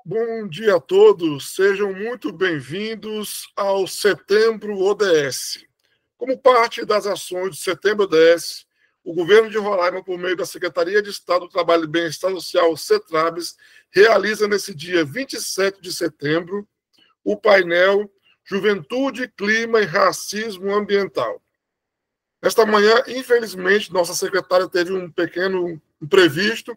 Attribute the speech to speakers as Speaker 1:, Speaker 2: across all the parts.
Speaker 1: Bom dia a todos, sejam muito bem-vindos ao Setembro ODS. Como parte das ações do Setembro ODS, o governo de Roraima, por meio da Secretaria de Estado do Trabalho e Bem-Estar Social, CETRABS, realiza nesse dia 27 de setembro o painel Juventude, Clima e Racismo Ambiental. Esta manhã, infelizmente, nossa secretária teve um pequeno imprevisto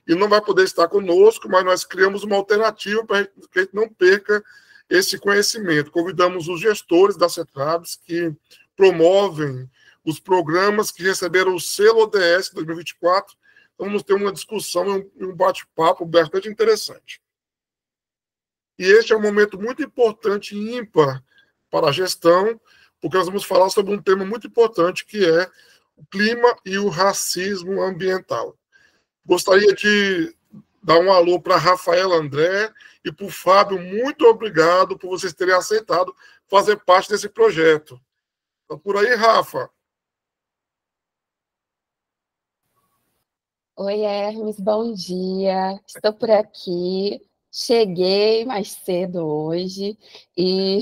Speaker 1: e não vai poder estar conosco, mas nós criamos uma alternativa para que a gente não perca esse conhecimento. Convidamos os gestores da CETRABS que promovem os programas que receberam o selo ODS 2024. Então, vamos ter uma discussão e um bate-papo bastante interessante. E este é um momento muito importante e ímpar para a gestão, porque nós vamos falar sobre um tema muito importante, que é o clima e o racismo ambiental. Gostaria de dar um alô para a Rafaela André e para o Fábio. Muito obrigado por vocês terem aceitado fazer parte desse projeto. Está por aí, Rafa?
Speaker 2: Oi, Hermes, bom dia. Estou por aqui. Cheguei mais cedo hoje e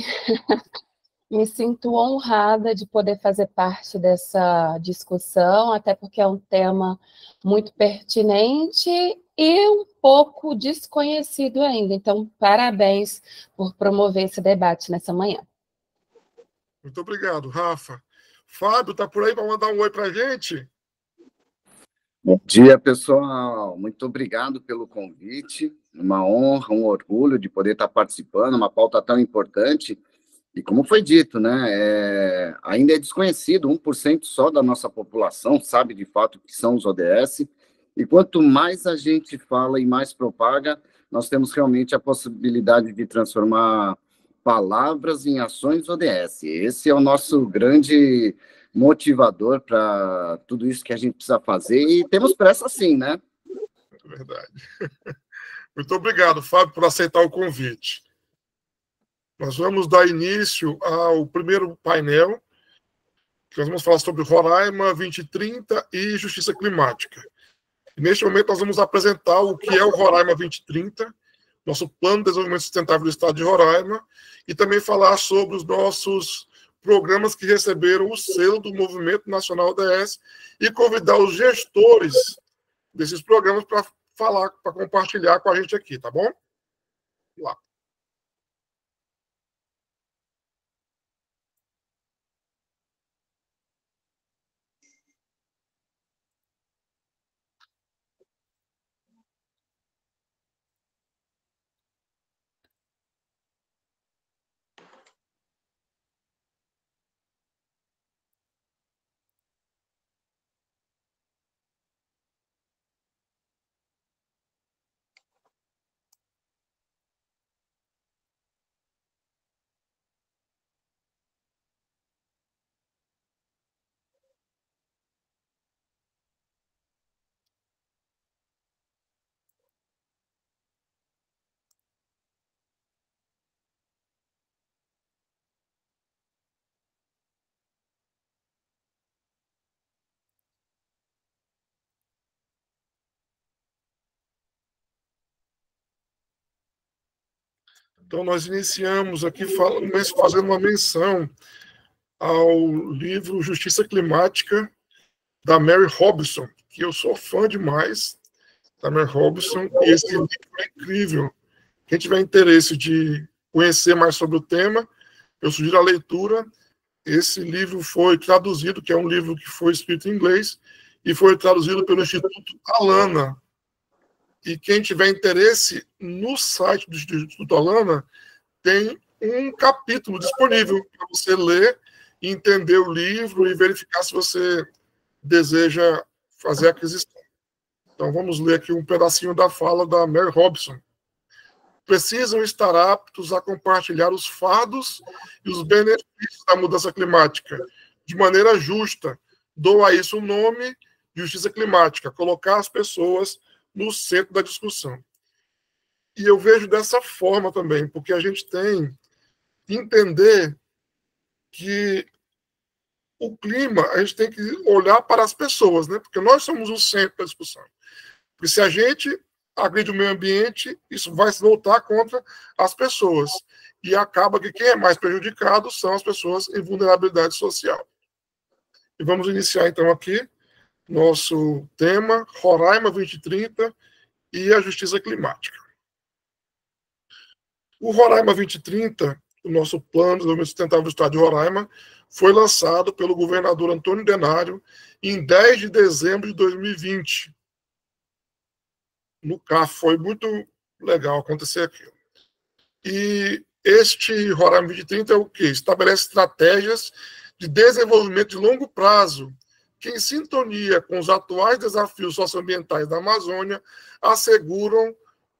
Speaker 2: me sinto honrada de poder fazer parte dessa discussão, até porque é um tema muito pertinente e um pouco desconhecido ainda. Então, parabéns por promover esse debate nessa manhã.
Speaker 1: Muito obrigado, Rafa. Fábio, está por aí para mandar um oi para a gente?
Speaker 3: Bom dia, pessoal. Muito obrigado pelo convite. Uma honra, um orgulho de poder estar participando, uma pauta tão importante. E como foi dito, né, ainda é desconhecido, 1% só da nossa população sabe de fato o que são os ODS, e quanto mais a gente fala e mais propaga, nós temos realmente a possibilidade de transformar palavras em ações ODS. Esse é o nosso grande motivador para tudo isso que a gente precisa fazer, e temos pressa sim, né?
Speaker 1: É verdade. Muito obrigado, Fábio, por aceitar o convite. Nós vamos dar início ao primeiro painel, que nós vamos falar sobre Roraima 2030 e justiça climática. E neste momento, nós vamos apresentar o que é o Roraima 2030, nosso Plano de Desenvolvimento Sustentável do Estado de Roraima, e também falar sobre os nossos programas que receberam o selo do Movimento Nacional ODS e convidar os gestores desses programas para falar, para compartilhar com a gente aqui, tá bom? Vamos lá. Então, nós iniciamos aqui fazendo uma menção ao livro Justiça Climática, da Mary Robson, que eu sou fã demais da Mary Robson, e esse livro é incrível. Quem tiver interesse de conhecer mais sobre o tema, eu sugiro a leitura. Esse livro foi traduzido, que é um livro que foi escrito em inglês, e foi traduzido pelo Instituto Alana. E quem tiver interesse, no site do Instituto Alana, tem um capítulo disponível para você ler e entender o livro e verificar se você deseja fazer a aquisição. Então, vamos ler aqui um pedacinho da fala da Mary Robson. Precisam estar aptos a compartilhar os fardos e os benefícios da mudança climática de maneira justa. Dou a isso o nome de justiça climática, colocar as pessoas no centro da discussão. E eu vejo dessa forma também, porque a gente tem que entender que o clima, a gente tem que olhar para as pessoas, né? Porque nós somos o centro da discussão. Porque se a gente agride o meio ambiente, isso vai se voltar contra as pessoas. E acaba que quem é mais prejudicado são as pessoas em vulnerabilidade social. E vamos iniciar, então, aqui nosso tema, Roraima 2030 e a justiça climática. O Roraima 2030, o nosso plano de desenvolvimento sustentável do estado de Roraima, foi lançado pelo governador Antônio Denário em 10 de dezembro de 2020. No CAF, foi muito legal acontecer aquilo. E este Roraima 2030 é o quê? Estabelece estratégias de desenvolvimento de longo prazo, que, em sintonia com os atuais desafios socioambientais da Amazônia, asseguram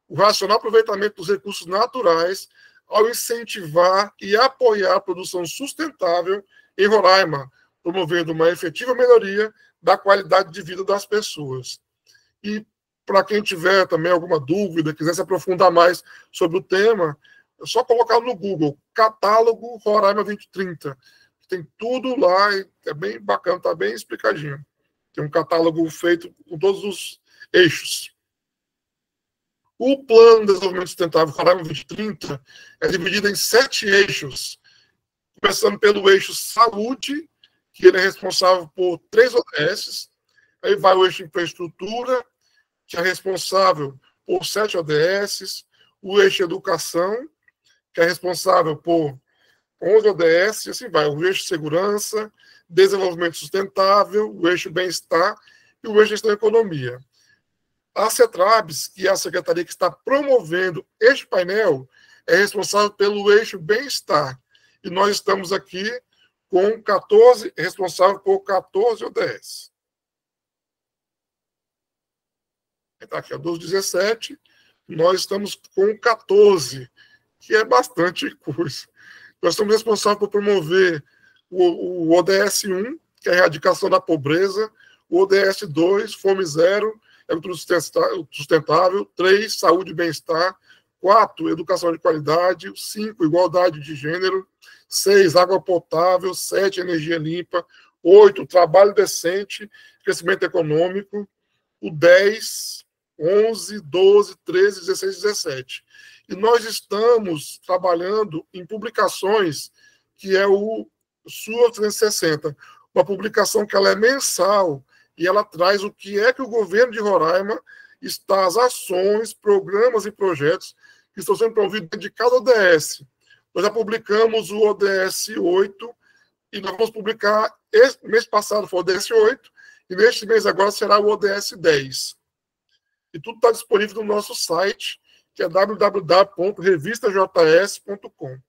Speaker 1: o racional aproveitamento dos recursos naturais ao incentivar e apoiar a produção sustentável em Roraima, promovendo uma efetiva melhoria da qualidade de vida das pessoas. E, para quem tiver também alguma dúvida, quiser se aprofundar mais sobre o tema, é só colocar no Google, Catálogo Roraima 2030. Tem tudo lá, é bem bacana, está bem explicadinho. Tem um catálogo feito com todos os eixos. O Plano de Desenvolvimento Sustentável Roraima 2030 é dividido em 7 eixos, começando pelo eixo saúde, que ele é responsável por 3 ODS, aí vai o eixo infraestrutura, que é responsável por 7 ODS, o eixo educação, que é responsável por 11 ODS, e assim vai, o eixo segurança, desenvolvimento sustentável, o eixo bem-estar e o eixo gestão e economia. A CETRABS, que é a secretaria que está promovendo este painel, é responsável pelo eixo bem-estar. E nós estamos aqui com 14, responsável por 14 ODS. Está aqui, a 1217, nós estamos com 14, que é bastante coisa. Nós estamos responsáveis por promover o ODS 1, que é a erradicação da pobreza, o ODS 2, fome zero, agricultura sustentável, 3, saúde e bem-estar, 4, educação de qualidade, 5, igualdade de gênero, 6, água potável, 7, energia limpa, 8, trabalho decente, crescimento econômico, o 10, 11, 12, 13, 16 e 17. E nós estamos trabalhando em publicações que é o SUA 360, uma publicação que ela é mensal e ela traz o que é que o governo de Roraima está, as ações, programas e projetos que estão sendo promovidos de cada ODS. Nós já publicamos o ODS 8 e nós vamos publicar, mês passado foi o ODS 8 e neste mês agora será o ODS 10. E tudo está disponível no nosso site, que é www.revistajs.com.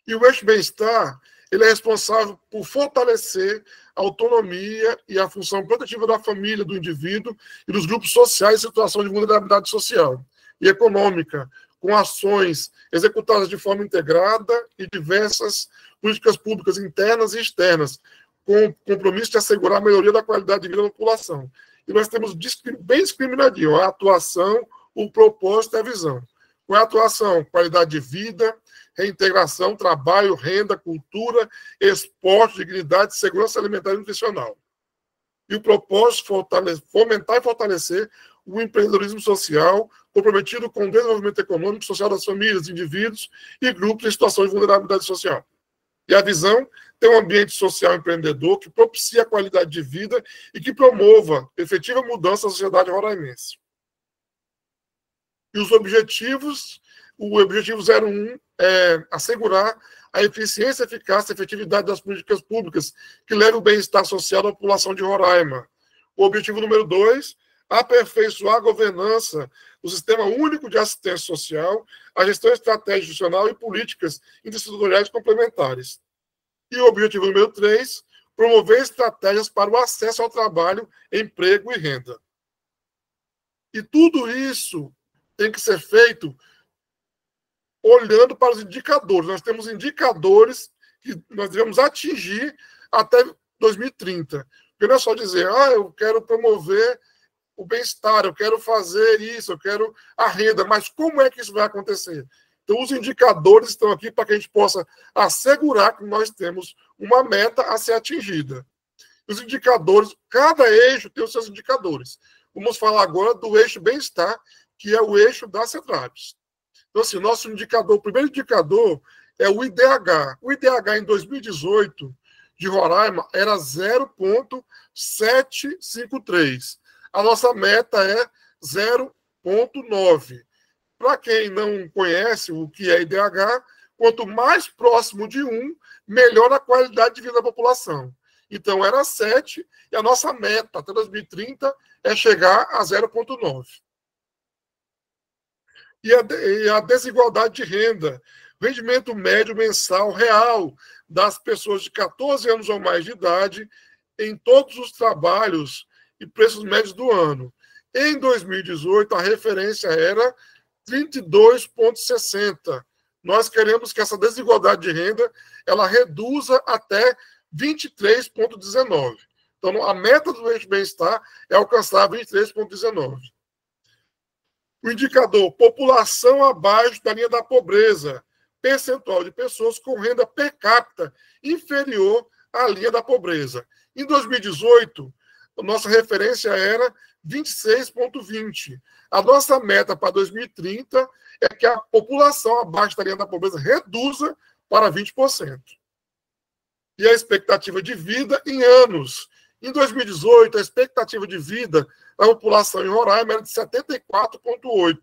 Speaker 1: E o eixo bem-estar, ele é responsável por fortalecer a autonomia e a função protetiva da família, do indivíduo e dos grupos sociais em situação de vulnerabilidade social e econômica, com ações executadas de forma integrada e diversas políticas públicas internas e externas, com compromisso de assegurar a melhoria da qualidade de vida da população. E nós temos bem discriminadinho a atuação, o propósito e a visão. Qual é a atuação? Qualidade de vida, reintegração, trabalho, renda, cultura, esporte, dignidade, segurança alimentar e nutricional. E o propósito, fomentar e fortalecer o empreendedorismo social, comprometido com o desenvolvimento econômico e social das famílias, indivíduos e grupos em situação de vulnerabilidade social. E a visão, ter um ambiente social empreendedor que propicie a qualidade de vida e que promova efetiva mudança na sociedade roraimense. E os objetivos, o objetivo 01 é assegurar a eficiência, eficácia e efetividade das políticas públicas que levem o bem-estar social da população de Roraima. O objetivo número 2, aperfeiçoar a governança do Sistema Único de Assistência Social, a gestão estratégica institucional e políticas intersetoriais complementares. E o objetivo número 3, promover estratégias para o acesso ao trabalho, emprego e renda. E tudo isso tem que ser feito olhando para os indicadores. Nós temos indicadores que nós devemos atingir até 2030. Porque não é só dizer, eu quero promover o bem-estar, eu quero fazer isso, eu quero a renda, mas como é que isso vai acontecer? Então, os indicadores estão aqui para que a gente possa assegurar que nós temos uma meta a ser atingida. Os indicadores, cada eixo tem os seus indicadores. vamos falar agora do eixo bem-estar, que é o eixo das CETRABs. Então, assim, nosso indicador, o primeiro indicador é o IDH. O IDH em 2018 de Roraima era 0,753. A nossa meta é 0,9. Para quem não conhece o que é IDH, quanto mais próximo de 1, melhor a qualidade de vida da população. Então, era 7, e a nossa meta até 2030 é chegar a 0,9. E a desigualdade de renda, rendimento médio mensal real das pessoas de 14 anos ou mais de idade em todos os trabalhos e preços médios do ano. Em 2018, a referência era 32,60. Nós queremos que essa desigualdade de renda ela reduza até 23,19. Então, a meta do eixo bem-estar é alcançar 23,19. O indicador população abaixo da linha da pobreza, percentual de pessoas com renda per capita inferior à linha da pobreza. Em 2018, a nossa referência era 26,20. A nossa meta para 2030 é que a população abaixo da linha da pobreza reduza para 20%. E a expectativa de vida em anos. Em 2018, a expectativa de vida da população em Roraima era de 74,8.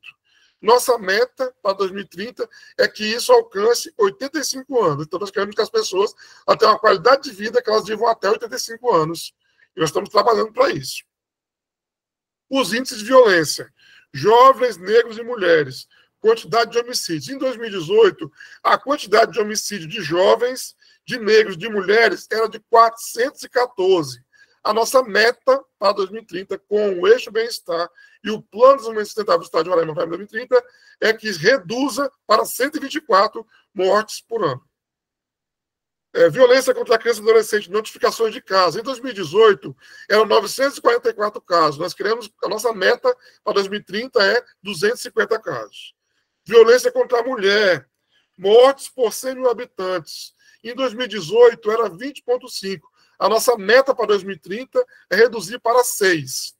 Speaker 1: Nossa meta para 2030 é que isso alcance 85 anos. Então, nós queremos que as pessoas tenham uma qualidade de vida que elas vivam até 85 anos. E nós estamos trabalhando para isso. Os índices de violência. Jovens, negros e mulheres. Quantidade de homicídios. Em 2018, a quantidade de homicídio de jovens, de negros, de mulheres, era de 414. A nossa meta para 2030, com o eixo bem-estar e o Plano de Desenvolvimento Sustentável do Estado de Roraima para 2030, é que reduza para 124 mortes por ano. Violência contra a criança e adolescente, notificações de casos. Em 2018, eram 944 casos. Nós queremos, a nossa meta para 2030 é 250 casos. Violência contra a mulher, mortes por 100 mil habitantes. Em 2018, era 20,5. A nossa meta para 2030 é reduzir para 6.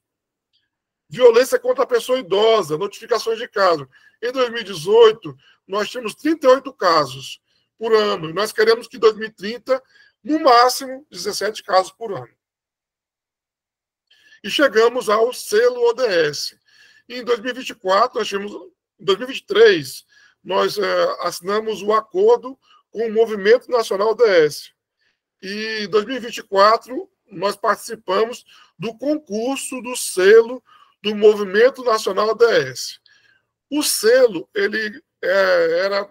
Speaker 1: Violência contra a pessoa idosa, notificações de casos. Em 2018, nós tínhamos 38 casos por ano. E nós queremos que em 2030, no máximo, 17 casos por ano. E chegamos ao selo ODS. Em 2024, nós tivemos, em 2023, nós assinamos o acordo com o Movimento Nacional ODS. E em 2024, nós participamos do concurso do selo do Movimento Nacional ODS. O selo ele era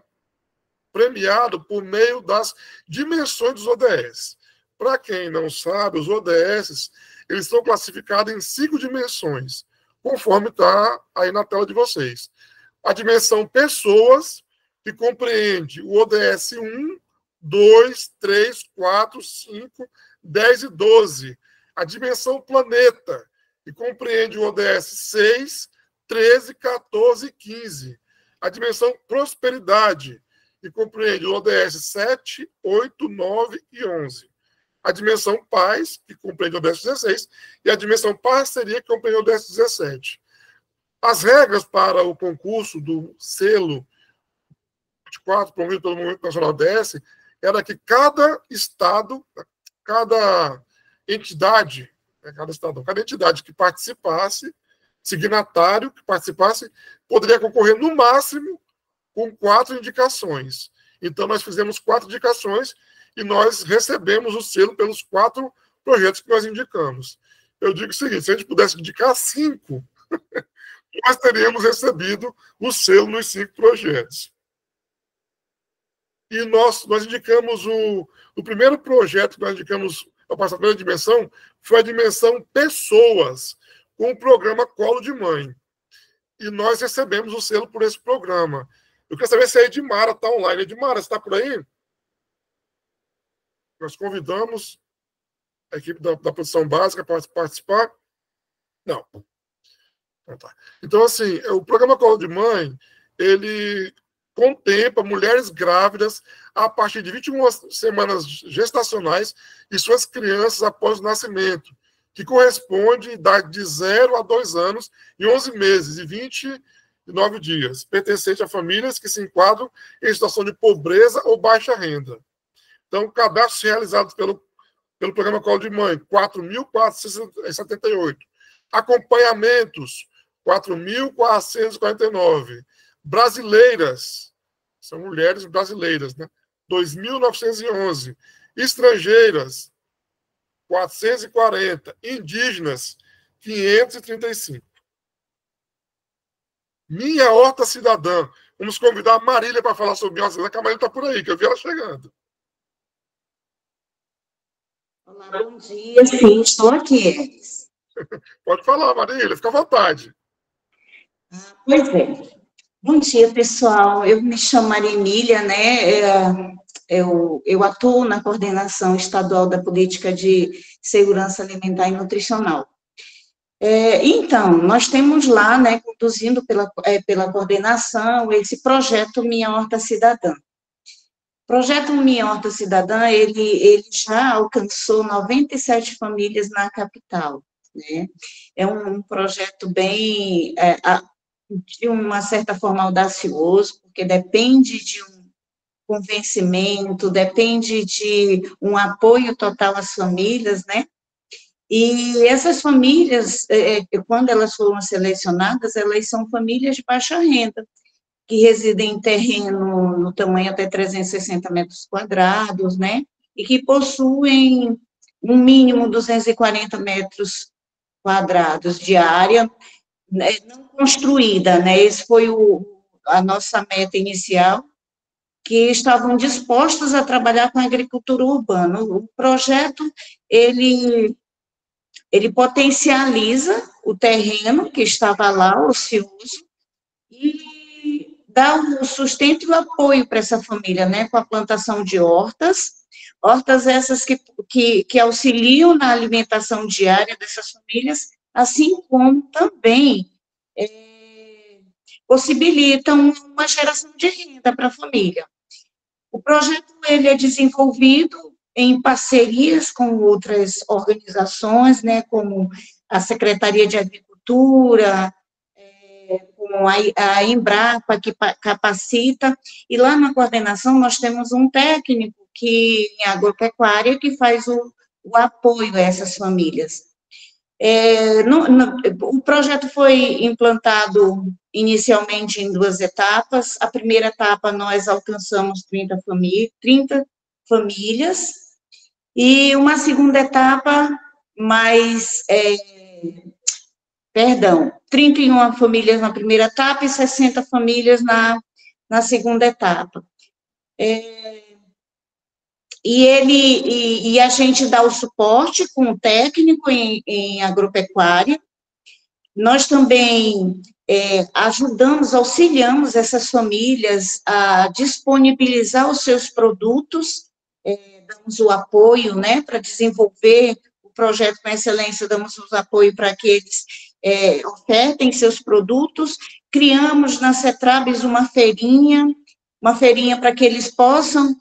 Speaker 1: premiado por meio das dimensões dos ODS. Para quem não sabe, os ODS eles são classificados em 5 dimensões, conforme está aí na tela de vocês. A dimensão pessoas, que compreende o ODS 1, 2, 3, 4, 5, 10 e 12. A dimensão planeta, que compreende o ODS 6, 13, 14 e 15. A dimensão prosperidade, que compreende o ODS 7, 8, 9 e 11. A dimensão paz, que compreende o ODS 16, e a dimensão parceria, que compreende o ODS 17. As regras para o concurso do selo 24, promovido pelo Movimento Nacional ODS, era que cada estado, cada entidade que participasse, signatário que participasse, poderia concorrer no máximo com 4 indicações. Então, nós fizemos 4 indicações e nós recebemos o selo pelos 4 projetos que nós indicamos. Eu digo o seguinte, se a gente pudesse indicar 5, nós teríamos recebido o selo nos 5 projetos. E nós indicamos o primeiro projeto que nós indicamos para passar a primeira dimensão foi a dimensão pessoas, com o programa Colo de Mãe. E nós recebemos o selo por esse programa. Eu quero saber se a Edmara está online. Edmara, você está por aí? Nós convidamos a equipe da produção básica para participar. Não. Então, assim, o programa Colo de Mãe, ele contempla mulheres grávidas a partir de 21 semanas gestacionais e suas crianças após o nascimento, que corresponde à idade de 0 a 2 anos e 11 meses e 29 dias, pertencente a famílias que se enquadram em situação de pobreza ou baixa renda. Então, cadastros realizados pelo Programa Colo de Mãe, 4.478. Acompanhamentos, 4.449. Brasileiras, são mulheres brasileiras, né? 2.911. Estrangeiras, 440. Indígenas, 535. Minha Horta Cidadã. Vamos convidar a Marília para falar sobre Minha Horta Cidadã, que a Marília está por aí, que eu vi ela chegando.
Speaker 4: Olá, bom dia. Sim, estou aqui.
Speaker 1: Pode falar, Marília, fica à vontade.
Speaker 4: Pois é. Bom dia, pessoal. Eu me chamo Maria Emília, né? Eu atuo na coordenação estadual da política de segurança alimentar e nutricional. Então, nós temos lá, né, conduzindo pela coordenação, esse projeto Minha Horta Cidadã. O projeto Minha Horta Cidadã, ele já alcançou 97 famílias na capital, né? É um projeto bem, de uma certa forma, audacioso, porque depende de um convencimento, depende de um apoio total às famílias, né? E essas famílias, quando elas foram selecionadas, elas são famílias de baixa renda, que residem em terreno no tamanho até 360 metros quadrados, né? E que possuem um mínimo 240 metros quadrados de área, né, não construída, né? Esse foi a nossa meta inicial, que estavam dispostos a trabalhar com a agricultura urbana. O projeto, ele potencializa o terreno que estava lá, ocioso, e dá o sustento e o apoio para essa família, né, com a plantação de hortas essas que auxiliam na alimentação diária dessas famílias, assim como também possibilitam uma geração de renda para a família. O projeto ele é desenvolvido em parcerias com outras organizações, né, como a Secretaria de Agricultura, com a Embrapa, que capacita, e lá na coordenação nós temos um técnico em agropecuária que faz o apoio a essas famílias. O projeto foi implantado inicialmente em 2 etapas. A primeira etapa nós alcançamos 30 famílias, e uma segunda etapa, 31 famílias na primeira etapa e 60 famílias na segunda etapa. E a gente dá o suporte com o técnico em agropecuária. Nós também auxiliamos essas famílias a disponibilizar os seus produtos, damos o apoio, né, para desenvolver o projeto com excelência, damos o apoio para que eles ofertem seus produtos. Criamos na CETRABES uma feirinha para que eles possam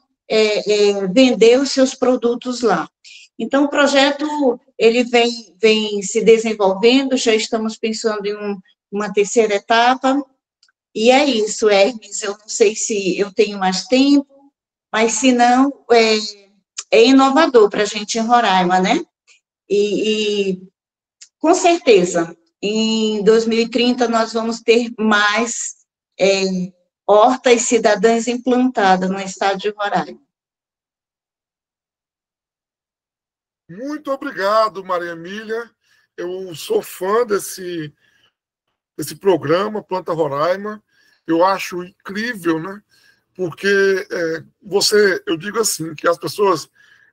Speaker 4: vender os seus produtos lá. Então, o projeto, ele vem se desenvolvendo, já estamos pensando em uma terceira etapa, e é isso, Hermes, eu não sei se eu tenho mais tempo, mas se não, é inovador para a gente em Roraima, né? E com certeza, em 2030 nós vamos ter mais hortas cidadãs implantadas no estado de Roraima.
Speaker 1: Muito obrigado, Maria Emília. Eu sou fã desse programa, Planta Roraima. Eu acho incrível, né? Porque eu digo assim, que as pessoas,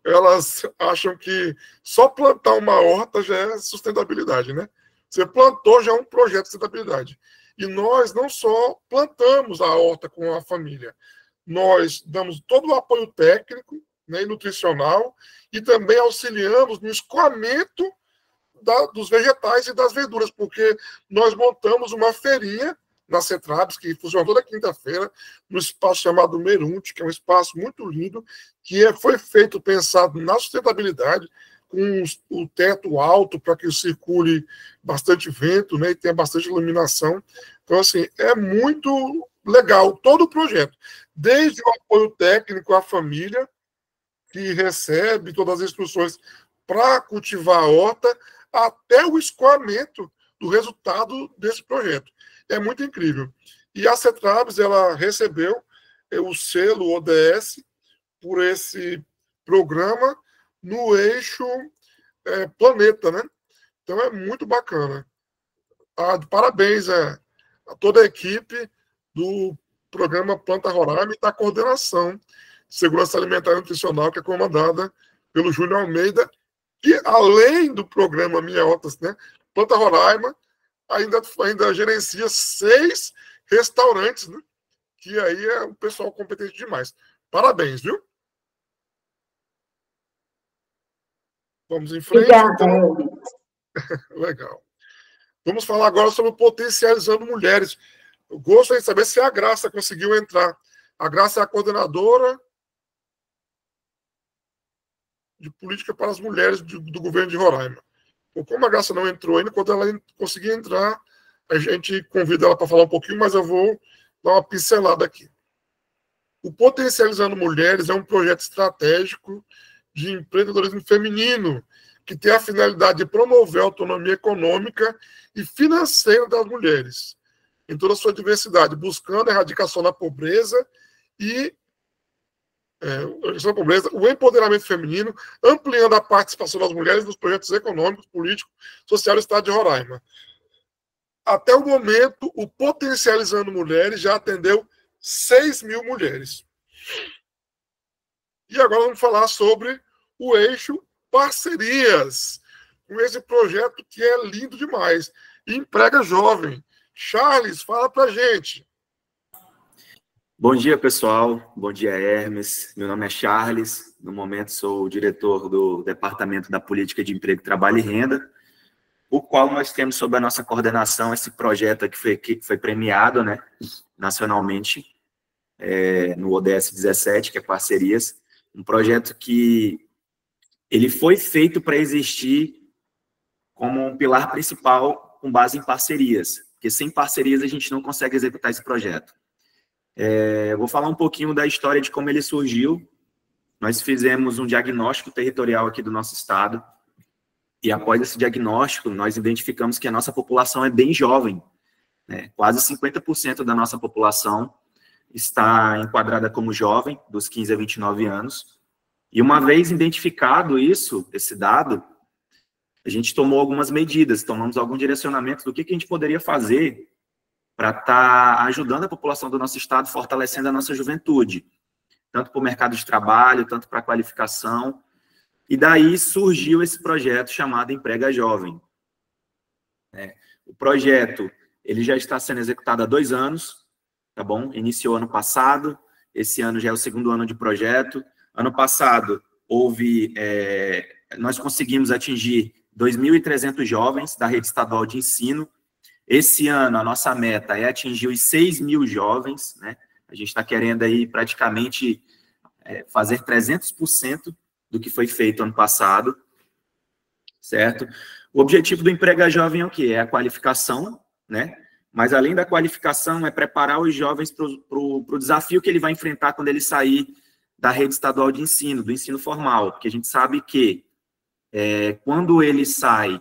Speaker 1: elas acham que só plantar uma horta já é sustentabilidade, né? Você plantou, já é um projeto de sustentabilidade. E nós não só plantamos a horta com a família, nós damos todo o apoio técnico, né, e nutricional, e também auxiliamos no escoamento dos vegetais e das verduras, porque nós montamos uma feirinha na CETRABES, que funciona toda quinta-feira, no espaço chamado Merunte, que é um espaço muito lindo, que foi pensado na sustentabilidade, com o teto alto para que circule bastante vento, né, e tenha bastante iluminação. Então, assim, é muito legal todo o projeto, desde o apoio técnico à família, que recebe todas as instruções para cultivar a horta, até o escoamento do resultado desse projeto. É muito incrível. E a CETRABS, ela recebeu o selo ODS por esse programa no eixo planeta, né? Então é muito bacana. Parabéns a toda a equipe do programa Planta Roraima e da coordenação de segurança alimentar e nutricional, que é comandada pelo Júnior Almeida, que além do programa Minha Horta, né, Planta Roraima ainda gerencia 6 restaurantes, né? Que aí é um pessoal competente demais. Parabéns, viu? Vamos em frente.
Speaker 4: Obrigada.
Speaker 1: Então. Legal. Vamos falar agora sobre Potencializando Mulheres. Eu gostaria de saber se a Graça conseguiu entrar. A Graça é a coordenadora de política para as mulheres do governo de Roraima. Então, como a Graça não entrou ainda, quando ela conseguir entrar, a gente convida ela para falar um pouquinho, mas eu vou dar uma pincelada aqui. O Potencializando Mulheres é um projeto estratégico de empreendedorismo feminino que tem a finalidade de promover a autonomia econômica e financeira das mulheres, em toda a sua diversidade, buscando a erradicação da pobreza e o empoderamento feminino, ampliando a participação das mulheres nos projetos econômicos, políticos, sociais do Estado de Roraima. Até o momento, o Potencializando Mulheres já atendeu 6.000 mulheres. E agora vamos falar sobre o eixo parcerias, com esse projeto que é lindo demais. Emprega Jovem. Charles, fala pra gente.
Speaker 5: Bom dia, pessoal. Bom dia, Hermes. Meu nome é Charles. No momento, sou o diretor do Departamento da Política de Emprego, Trabalho e Renda, o qual nós temos sob a nossa coordenação esse projeto que foi premiado, né, nacionalmente, no ODS 17, que é Parcerias. Um projeto que ele foi feito para existir como um pilar principal com base em parcerias, porque sem parcerias a gente não consegue executar esse projeto. Vou falar um pouquinho da história de como ele surgiu. Nós fizemos um diagnóstico territorial aqui do nosso estado, e após esse diagnóstico, nós identificamos que a nossa população é bem jovem, né? Quase 50% da nossa população está enquadrada como jovem, dos 15 a 29 anos. E uma vez identificado esse dado, a gente tomou algumas medidas, tomamos algum direcionamento do que a gente poderia fazer para estar ajudando a população do nosso estado, fortalecendo a nossa juventude, tanto para o mercado de trabalho, tanto para a qualificação. E daí surgiu esse projeto chamado Emprega Jovem. O projeto ele já está sendo executado há 2 anos, tá bom? Iniciou ano passado, esse ano já é o 2º ano de projeto. Ano passado, nós conseguimos atingir 2.300 jovens da rede estadual de ensino. Esse ano, a nossa meta é atingir os 6.000 jovens, né? A gente está querendo aí praticamente fazer 300% do que foi feito ano passado, certo? O objetivo do Emprega Jovem é o quê? É a qualificação, né? Mas além da qualificação, é preparar os jovens para o desafio que ele vai enfrentar quando ele sair da rede estadual de ensino, do ensino formal, porque a gente sabe que quando ele sai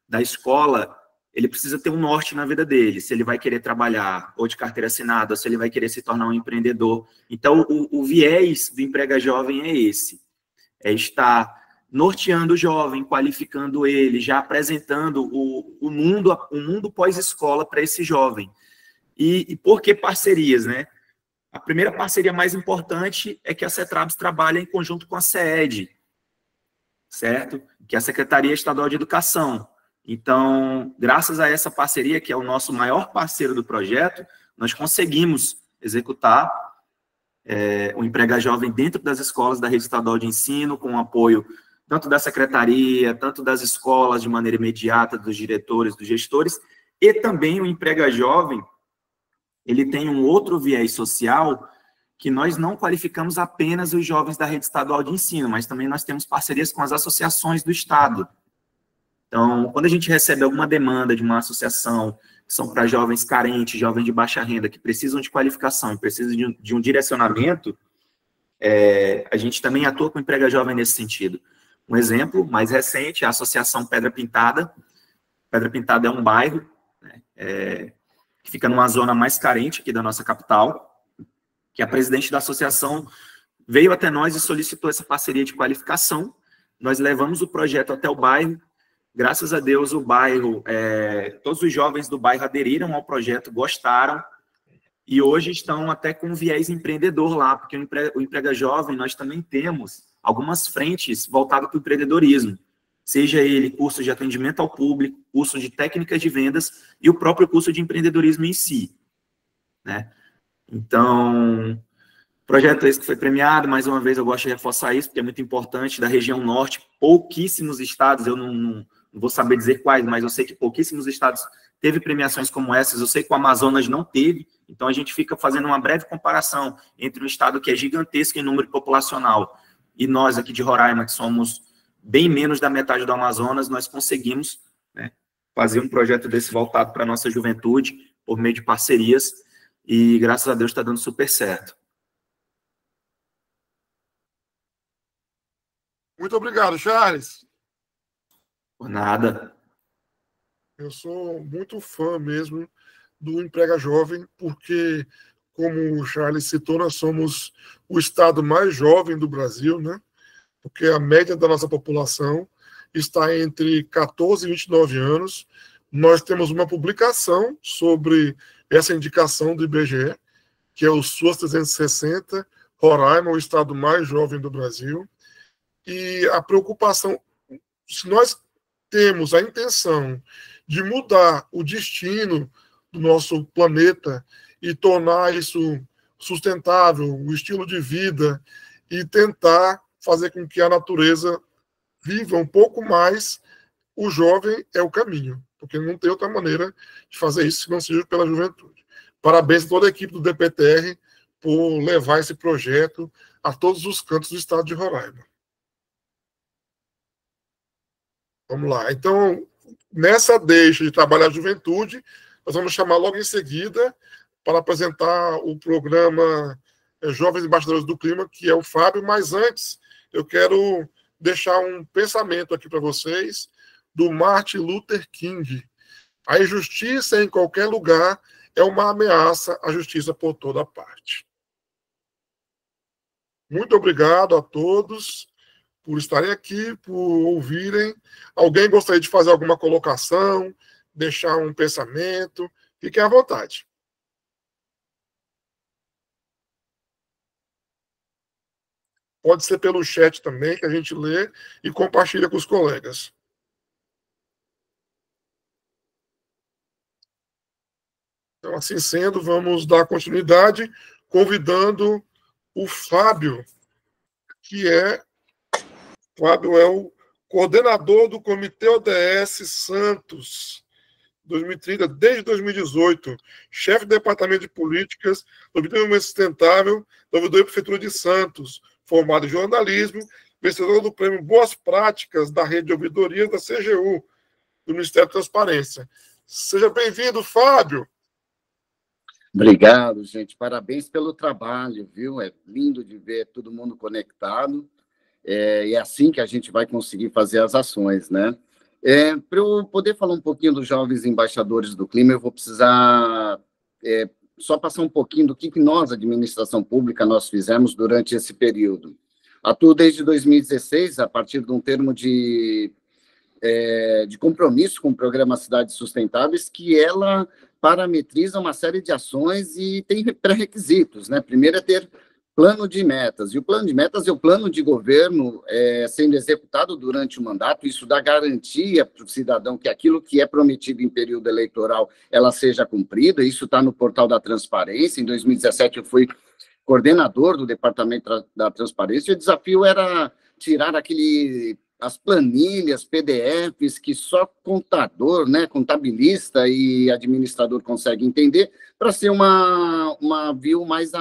Speaker 5: da escola, ele precisa ter um norte na vida dele, se ele vai querer trabalhar ou de carteira assinada, ou se ele vai querer se tornar um empreendedor. Então, o viés do Emprega Jovem é esse, é estar norteando o jovem, qualificando ele, já apresentando o mundo pós-escola para esse jovem. E por que parcerias, né? A primeira parceria mais importante é que a CETRABS trabalha em conjunto com a CEED, certo? Que é a Secretaria Estadual de Educação. Então, graças a essa parceria, que é o nosso maior parceiro do projeto, nós conseguimos executar o Emprega Jovem dentro das escolas da rede estadual de ensino, com o apoio tanto da secretaria, tanto das escolas de maneira imediata, dos diretores, dos gestores, e também o Emprega Jovem, ele tem um outro viés social, que nós não qualificamos apenas os jovens da rede estadual de ensino, mas também nós temos parcerias com as associações do Estado. Então, quando a gente recebe alguma demanda de uma associação, que são para jovens carentes, jovens de baixa renda, que precisam de qualificação e precisam de um direcionamento, a gente também atua com o Emprega Jovem nesse sentido. Um exemplo mais recente é a Associação Pedra Pintada. Pedra Pintada é um bairro, né, que fica numa zona mais carente aqui da nossa capital, que a presidente da associação veio até nós e solicitou essa parceria de qualificação. Nós levamos o projeto até o bairro. Graças a Deus, o bairro, todos os jovens do bairro aderiram ao projeto, gostaram, e hoje estão até com viés empreendedor lá, porque o Emprega Jovem, nós também temos algumas frentes voltadas para o empreendedorismo, seja ele curso de atendimento ao público, curso de técnicas de vendas e o próprio curso de empreendedorismo em si, né? Então, projeto esse que foi premiado, mais uma vez eu gosto de reforçar isso, porque é muito importante, da região norte, pouquíssimos estados, eu não vou saber dizer quais, mas eu sei que pouquíssimos estados teve premiações como essas, eu sei que o Amazonas não teve, então a gente fica fazendo uma breve comparação entre um estado que é gigantesco em número populacional e nós aqui de Roraima, que somos bem menos da metade do Amazonas, nós conseguimos, né, fazer um projeto desse voltado para a nossa juventude, por meio de parcerias, e graças a Deus está dando super certo.
Speaker 1: Muito obrigado, Charles.
Speaker 5: Por nada.
Speaker 1: Eu sou muito fã mesmo do Emprega Jovem, porque, como o Charles citou, nós somos o estado mais jovem do Brasil, né? Porque a média da nossa população está entre 14 e 29 anos. Nós temos uma publicação sobre essa indicação do IBGE, que é o SUAS 360, Roraima, o estado mais jovem do Brasil. E a preocupação, se nós temos a intenção de mudar o destino do nosso planeta e tornar isso sustentável, o estilo de vida, e tentar fazer com que a natureza viva um pouco mais, o jovem é o caminho, porque não tem outra maneira de fazer isso se não seja pela juventude. Parabéns a toda a equipe do DPTR por levar esse projeto a todos os cantos do estado de Roraima. Vamos lá. Então, nessa deixa de trabalhar a juventude, nós vamos chamar logo em seguida para apresentar o programa Jovens Embaixadores do Clima, que é o Fábio, mas antes eu quero deixar um pensamento aqui para vocês do Martin Luther King. A injustiça em qualquer lugar é uma ameaça à justiça por toda parte. Muito obrigado a todos por estarem aqui, por ouvirem. Alguém gostaria de fazer alguma colocação, deixar um pensamento? Fiquem à vontade. Pode ser pelo chat também, que a gente lê e compartilha com os colegas. Então, assim sendo, vamos dar continuidade, convidando o Fábio, que é o coordenador do Comitê ODS Santos 2030, desde 2018, chefe do Departamento de Políticas do Desenvolvimento Sustentável da Ouvidoria Prefeitura de Santos, formado em jornalismo, vencedor do prêmio Boas Práticas da Rede de Ouvidorias da CGU, do Ministério da Transparência. Seja bem-vindo, Fábio.
Speaker 3: Obrigado, gente. Parabéns pelo trabalho, viu? É lindo de ver todo mundo conectado. E é assim que a gente vai conseguir fazer as ações, né? Para eu poder falar um pouquinho dos Jovens Embaixadores do Clima, eu vou precisar só passar um pouquinho do que nós, administração pública, nós fizemos durante esse período. Atuo desde 2016, a partir de um termo de compromisso com o programa Cidades Sustentáveis, que ela parametriza uma série de ações e tem pré-requisitos, né? Primeiro é ter plano de metas, e o plano de metas é o plano de governo sendo executado durante o mandato. Isso dá garantia para o cidadão que aquilo que é prometido em período eleitoral, ela seja cumprida. Isso está no portal da Transparência. Em 2017 eu fui coordenador do Departamento da Transparência, e o desafio era tirar as planilhas, PDFs, que só contador, né, contabilista e administrador consegue entender, para ser uma view mais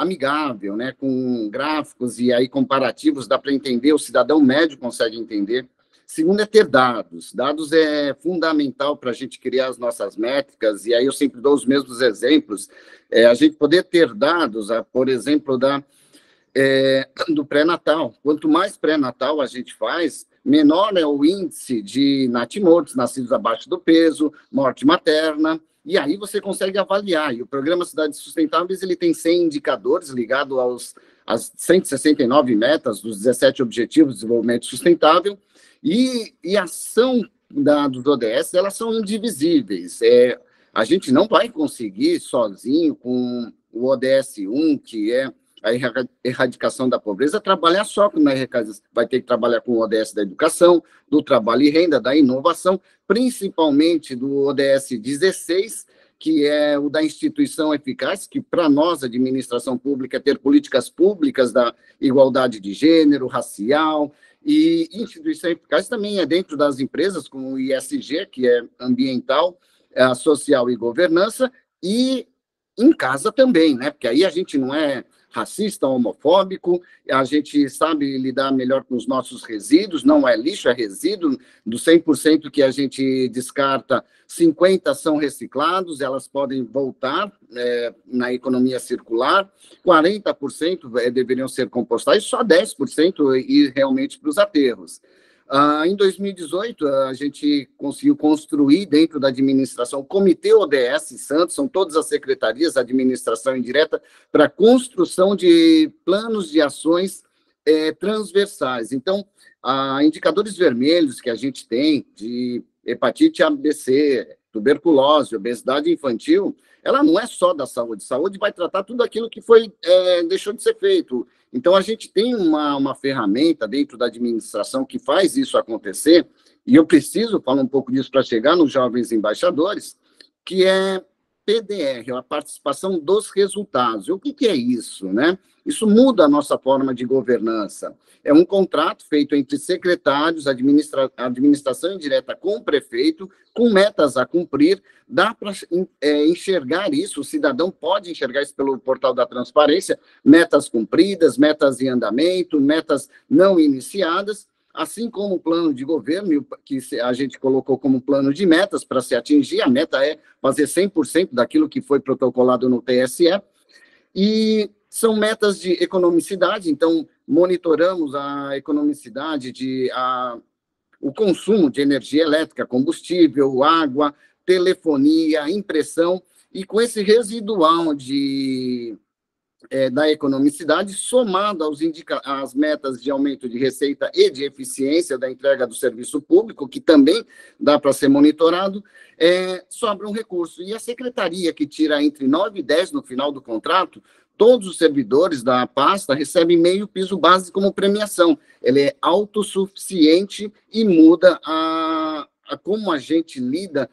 Speaker 3: amigável, né, com gráficos e aí comparativos, dá para entender, o cidadão médio consegue entender. Segundo é ter dados. Dados é fundamental para a gente criar as nossas métricas, e aí eu sempre dou os mesmos exemplos. A gente poder ter dados, por exemplo, do pré-natal. Quanto mais pré-natal a gente faz, menor é o índice de natimortos, nascidos abaixo do peso, morte materna, e aí você consegue avaliar. E o Programa Cidades Sustentáveis, ele tem 100 indicadores ligados às 169 metas dos 17 Objetivos de Desenvolvimento Sustentável, e a ação dos ODS, elas são indivisíveis. A gente não vai conseguir sozinho com o ODS 1, que é a erradicação da pobreza, trabalhar só com a erradicação. Vai ter que trabalhar com o ODS da educação, do trabalho e renda, da inovação, principalmente do ODS 16, que é o da instituição eficaz, que para nós, administração pública, é ter políticas públicas da igualdade de gênero, racial, e instituição eficaz também é dentro das empresas, como o ISG, que é ambiental, social e governança, e em casa também, né? Porque aí a gente não é racista, homofóbico, a gente sabe lidar melhor com os nossos resíduos, não é lixo, é resíduo. Do 100% que a gente descarta, 50% são reciclados, elas podem voltar na economia circular, 40% deveriam ser compostais, só 10% ir realmente para os aterros. Em 2018, a gente conseguiu construir dentro da administração o Comitê ODS Santos, são todas as secretarias, administração indireta, para construção de planos de ações transversais. Então, indicadores vermelhos que a gente tem de hepatite ABC, tuberculose, obesidade infantil, ela não é só da saúde. Saúde vai tratar tudo aquilo que deixou de ser feito. Então, a gente tem uma ferramenta dentro da administração que faz isso acontecer, e eu preciso falar um pouco disso para chegar nos jovens embaixadores, que é PDR, a participação dos resultados. O que é isso, né? Isso muda a nossa forma de governança. É um contrato feito entre secretários, administração indireta com o prefeito, com metas a cumprir. Dá para enxergar isso, o cidadão pode enxergar isso pelo portal da transparência, metas cumpridas, metas em andamento, metas não iniciadas, assim como o plano de governo, que a gente colocou como plano de metas para se atingir. A meta é fazer 100% daquilo que foi protocolado no TSE, e são metas de economicidade, então monitoramos a economicidade, o consumo de energia elétrica, combustível, água, telefonia, impressão, e com esse residual da economicidade, somado às metas de aumento de receita e de eficiência da entrega do serviço público, que também dá para ser monitorado, sobra um recurso. E a secretaria, que tira entre 9 e 10 no final do contrato, todos os servidores da pasta recebem meio piso base como premiação. Ele é autossuficiente e muda a como a gente lida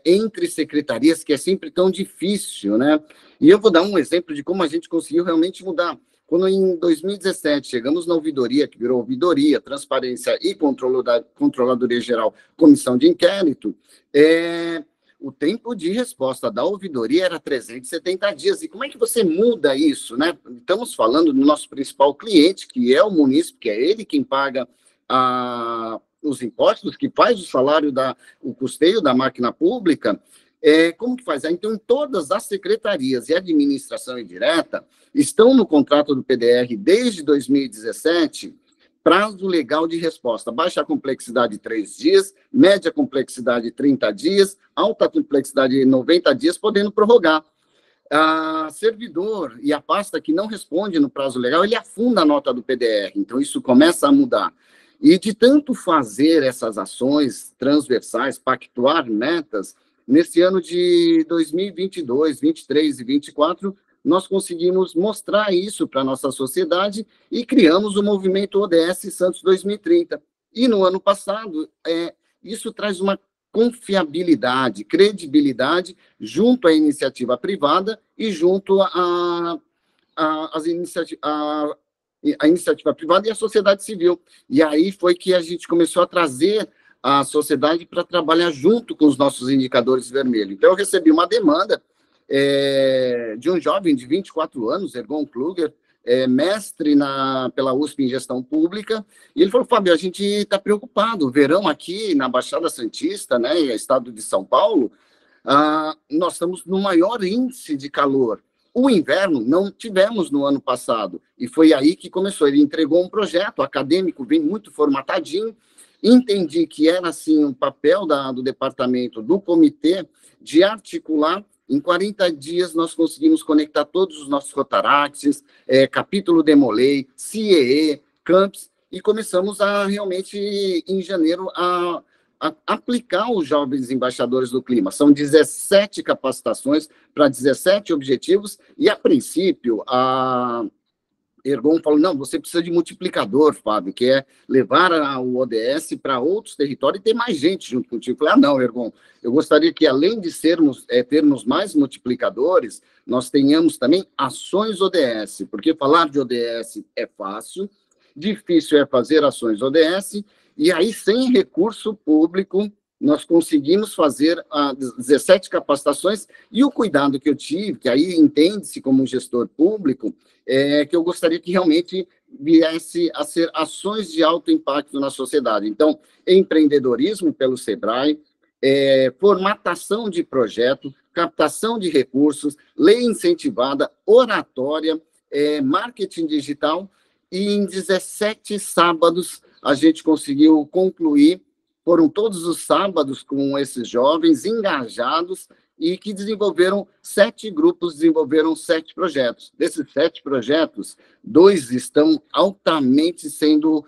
Speaker 3: entre secretarias, que é sempre tão difícil, né? E eu vou dar um exemplo de como a gente conseguiu realmente mudar. Quando em 2017 chegamos na ouvidoria, que virou ouvidoria, transparência e controladoria geral, comissão de inquérito, o tempo de resposta da ouvidoria era 370 dias. E como é que você muda isso, né? Estamos falando do nosso principal cliente, que é o munícipe, que é ele quem paga os impostos, que faz o salário, o custeio da máquina pública. Como que faz? Então, todas as secretarias e administração indireta estão no contrato do PDR desde 2017, prazo legal de resposta, baixa complexidade 3 dias, média complexidade 30 dias, alta complexidade 90 dias, podendo prorrogar. Servidor e a pasta que não responde no prazo legal, ele afunda a nota do PDR, então isso começa a mudar. E de tanto fazer essas ações transversais, pactuar metas, nesse ano de 2022, 23 e 24, nós conseguimos mostrar isso para a nossa sociedade e criamos o movimento ODS Santos 2030. E no ano passado, isso traz uma confiabilidade, credibilidade junto à iniciativa privada e junto à iniciativa privada e à sociedade civil. E aí foi que a gente começou a trazer a sociedade para trabalhar junto com os nossos indicadores vermelhos. Então, eu recebi uma demanda de um jovem de 24 anos, Ergon Kluger, mestre pela USP em Gestão Pública, e ele falou, Fábio, a gente está preocupado, o verão aqui na Baixada Santista, né, estado de São Paulo, nós estamos no maior índice de calor. O inverno não tivemos no ano passado, e foi aí que começou. Ele entregou um projeto acadêmico, bem muito formatadinho, entendi que era, assim, um papel do departamento, do comitê, de articular. Em 40 dias, nós conseguimos conectar todos os nossos Rotaraxes, capítulo Demolei, CIEE, Camps, e começamos realmente, em janeiro, a aplicar os jovens embaixadores do clima. São 17 capacitações para 17 objetivos, e, a princípio, a Ergon falou, não, você precisa de multiplicador, Fábio, que é levar o ODS para outros territórios e ter mais gente junto contigo. Eu falei, não, Ergon, eu gostaria que, além de termos mais multiplicadores, nós tenhamos também ações ODS, porque falar de ODS é fácil, difícil é fazer ações ODS, e aí, sem recurso público, nós conseguimos fazer 17 capacitações, e o cuidado que eu tive, que aí entende-se como gestor público, que eu gostaria que realmente viesse a ser ações de alto impacto na sociedade. Então, empreendedorismo pelo SEBRAE, formatação de projeto, captação de recursos, lei incentivada, oratória, marketing digital, e em 17 sábados a gente conseguiu concluir. Foram todos os sábados com esses jovens engajados e que desenvolveram 7 grupos, desenvolveram 7 projetos. Desses 7 projetos, 2 estão altamente sendo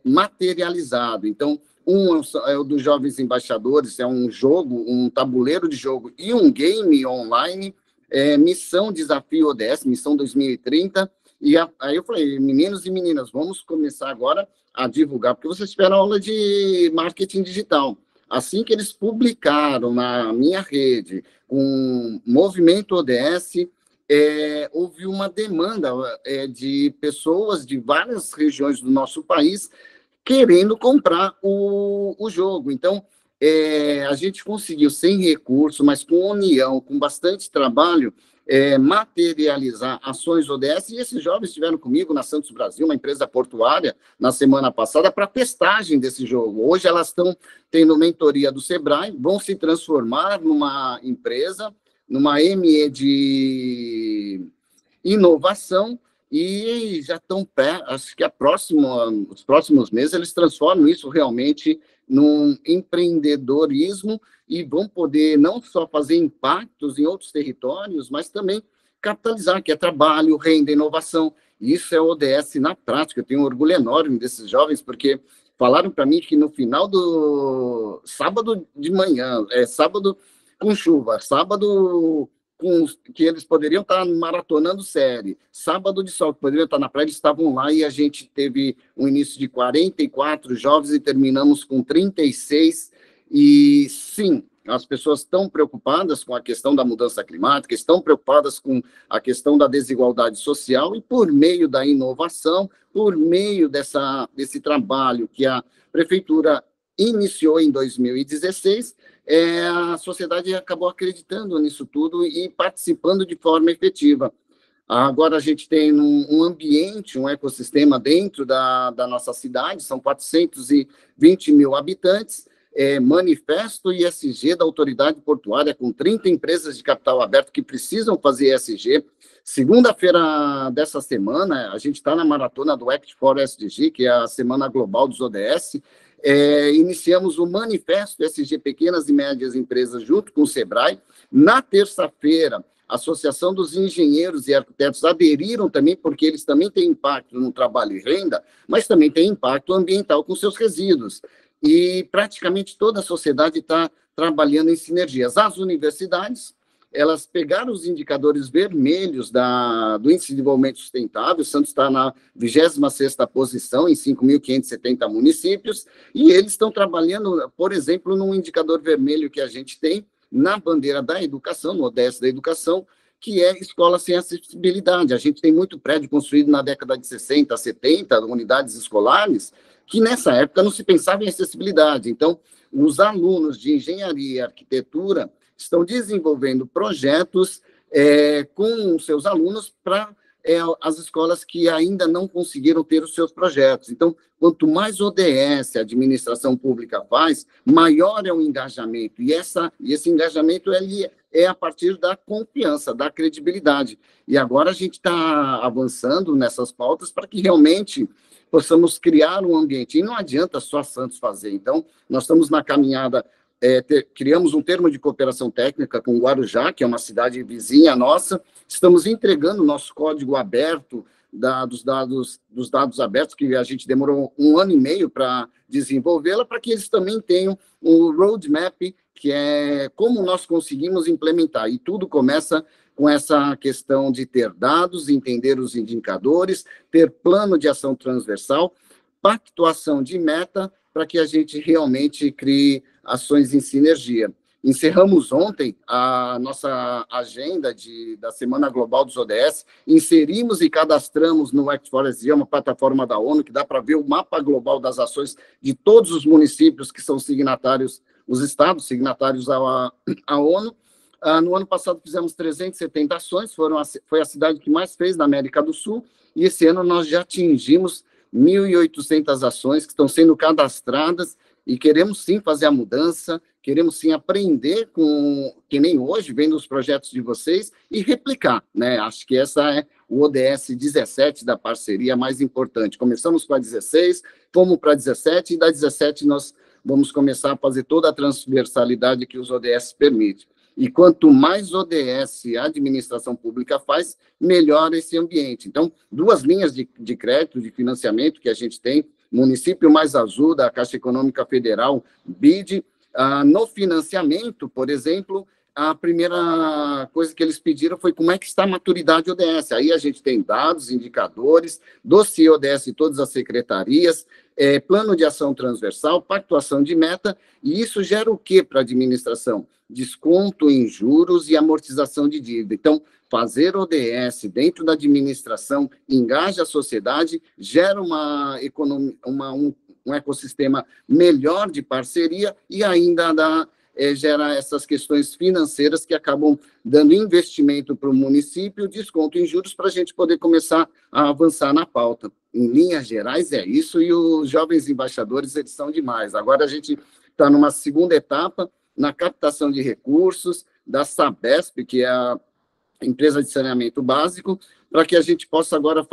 Speaker 3: materializados. Então, um é o dos Jovens Embaixadores, é um jogo, um tabuleiro de jogo e um game online, Missão Desafio ODS, Missão 2030. E aí eu falei, meninos e meninas, vamos começar agora a divulgar, porque vocês tiveram aula de marketing digital. Assim que eles publicaram na minha rede um movimento ODS, houve uma demanda de pessoas de várias regiões do nosso país querendo comprar o jogo. Então, a gente conseguiu, sem recurso, mas com união, com bastante trabalho, materializar ações ODS, e esses jovens estiveram comigo na Santos Brasil, uma empresa portuária, na semana passada, para testagem desse jogo. Hoje elas estão tendo mentoria do SEBRAE, vão se transformar numa empresa, numa ME de inovação, e já estão acho que os próximos meses eles transformam isso realmente num empreendedorismo, e vão poder não só fazer impactos em outros territórios, mas também capitalizar, que é trabalho, renda, inovação. Isso é ODS na prática. Eu tenho um orgulho enorme desses jovens, porque falaram para mim que no final do sábado de manhã, sábado com chuva, sábado que eles poderiam estar maratonando série, sábado de sol, que poderiam estar na praia, eles estavam lá, e a gente teve um início de 44 jovens e terminamos com 36. E sim, as pessoas estão preocupadas com a questão da mudança climática, estão preocupadas com a questão da desigualdade social, e por meio da inovação, por meio desse trabalho que a Prefeitura iniciou em 2016, a sociedade acabou acreditando nisso tudo e participando de forma efetiva. Agora a gente tem um ambiente, um ecossistema dentro da nossa cidade, são 420 mil habitantes, manifesto ESG da autoridade portuária, com 30 empresas de capital aberto que precisam fazer ESG. Segunda-feira dessa semana, a gente está na maratona do Act for SDG, que é a Semana Global dos ODS. Iniciamos o Manifesto ESG Pequenas e Médias Empresas junto com o SEBRAE. Na terça-feira, a Associação dos Engenheiros e Arquitetos aderiram também, porque eles também têm impacto no trabalho e renda, mas também têm impacto ambiental com seus resíduos. E praticamente toda a sociedade está trabalhando em sinergias. As universidades, elas pegaram os indicadores vermelhos do Índice de Desenvolvimento Sustentável, o Santos está na 26ª posição, em 5.570 municípios, e eles estão trabalhando, por exemplo, num indicador vermelho que a gente tem na bandeira da educação, no ODS da educação, que é escola sem acessibilidade. A gente tem muito prédio construído na década de 60, 70, unidades escolares, que nessa época não se pensava em acessibilidade. Então, os alunos de engenharia e arquitetura estão desenvolvendo projetos com seus alunos para as escolas que ainda não conseguiram ter os seus projetos. Então, quanto mais ODS a administração pública faz, maior é o engajamento. E esse engajamento ele é a partir da confiança, da credibilidade. E agora a gente está avançando nessas pautas para que realmente possamos criar um ambiente. E não adianta só Santos fazer. Então, nós estamos na caminhada, criamos um termo de cooperação técnica com Guarujá, que é uma cidade vizinha nossa. Estamos entregando o nosso código aberto dos dados abertos, que a gente demorou 1 ano e meio para desenvolvê-la, para que eles também tenham um roadmap, que é como nós conseguimos implementar. E tudo começa com essa questão de ter dados, entender os indicadores, ter plano de ação transversal, pactuação de meta, para que a gente realmente crie ações em sinergia. Encerramos ontem a nossa agenda da Semana Global dos ODS, inserimos e cadastramos no Act4SG, uma plataforma da ONU, que dá para ver o mapa global das ações de todos os municípios que são signatários, os estados signatários à ONU. No ano passado fizemos 370 ações, foi a cidade que mais fez na América do Sul, e esse ano nós já atingimos 1.800 ações que estão sendo cadastradas, e queremos sim fazer a mudança, queremos sim aprender que nem hoje, vendo os projetos de vocês, e replicar, né? Acho que essa é o ODS 17 da parceria mais importante. Começamos com a 16, fomos para a 17, e da 17 nós vamos começar a fazer toda a transversalidade que os ODS permitem. E quanto mais ODS a administração pública faz, melhor esse ambiente. Então, 2 linhas de crédito, de financiamento que a gente tem, Município Mais Azul, da Caixa Econômica Federal, BID. No financiamento, por exemplo, a primeira coisa que eles pediram foi como é que está a maturidade ODS. Aí a gente tem dados, indicadores, dossiê ODS em todas as secretarias, plano de ação transversal, pactuação de meta, e isso gera o quê para a administração? Desconto em juros e amortização de dívida. Então, fazer ODS dentro da administração engaja a sociedade, gera uma economia, um ecossistema melhor de parceria e ainda gera essas questões financeiras que acabam dando investimento para o município, desconto em juros para a gente poder começar a avançar na pauta. Em linhas gerais é isso, e os jovens embaixadores, eles são demais. Agora a gente está numa segunda etapa, na captação de recursos da Sabesp, que é a empresa de saneamento básico, para que a gente possa agora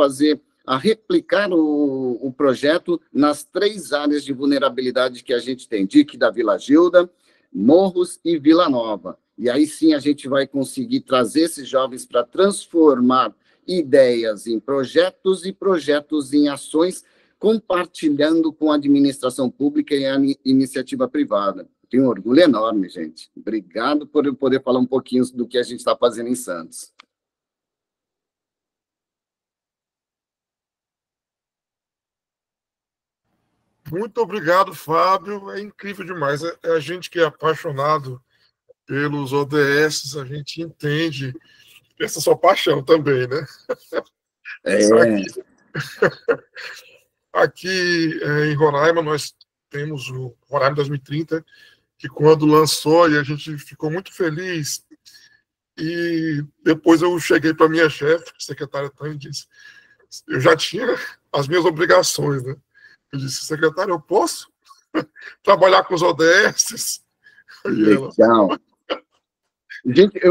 Speaker 3: replicar o projeto nas 3 áreas de vulnerabilidade que a gente tem, DIC da Vila Gilda, Morros e Vila Nova. E aí sim a gente vai conseguir trazer esses jovens para transformar ideias em projetos e projetos em ações, compartilhando com a administração pública e a iniciativa privada. Tenho um orgulho enorme, gente. Obrigado por eu poder falar um pouquinho do que a gente está fazendo em Santos.
Speaker 1: Muito obrigado, Fábio. É incrível demais. É a gente que é apaixonado pelos ODS, a gente entende essa sua paixão também, né? Aqui em Roraima, nós temos o Roraima 2030, que quando lançou, e a gente ficou muito feliz, e depois eu cheguei para a minha chefe, secretária Tânia, e disse, eu já tinha as minhas obrigações, né? Eu disse, secretária, eu posso trabalhar com os ODS?
Speaker 3: Legal. Gente,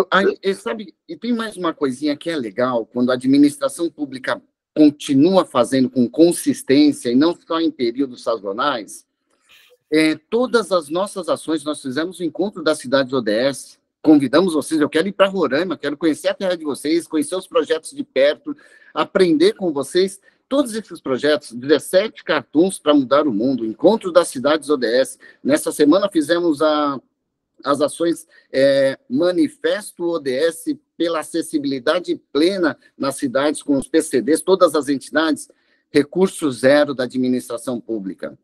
Speaker 3: sabe, e tem mais uma coisinha que é legal, quando a administração pública continua fazendo com consistência, e não só em períodos sazonais, todas as nossas ações, nós fizemos o encontro das cidades ODS, convidamos vocês, eu quero ir para Roraima, quero conhecer a terra de vocês, conhecer os projetos de perto, aprender com vocês, todos esses projetos, 17 cartoons para mudar o mundo, encontro das cidades ODS. Nessa semana fizemos as ações Manifesto ODS pela acessibilidade plena nas cidades, com os PCDs, todas as entidades, recurso zero da administração pública.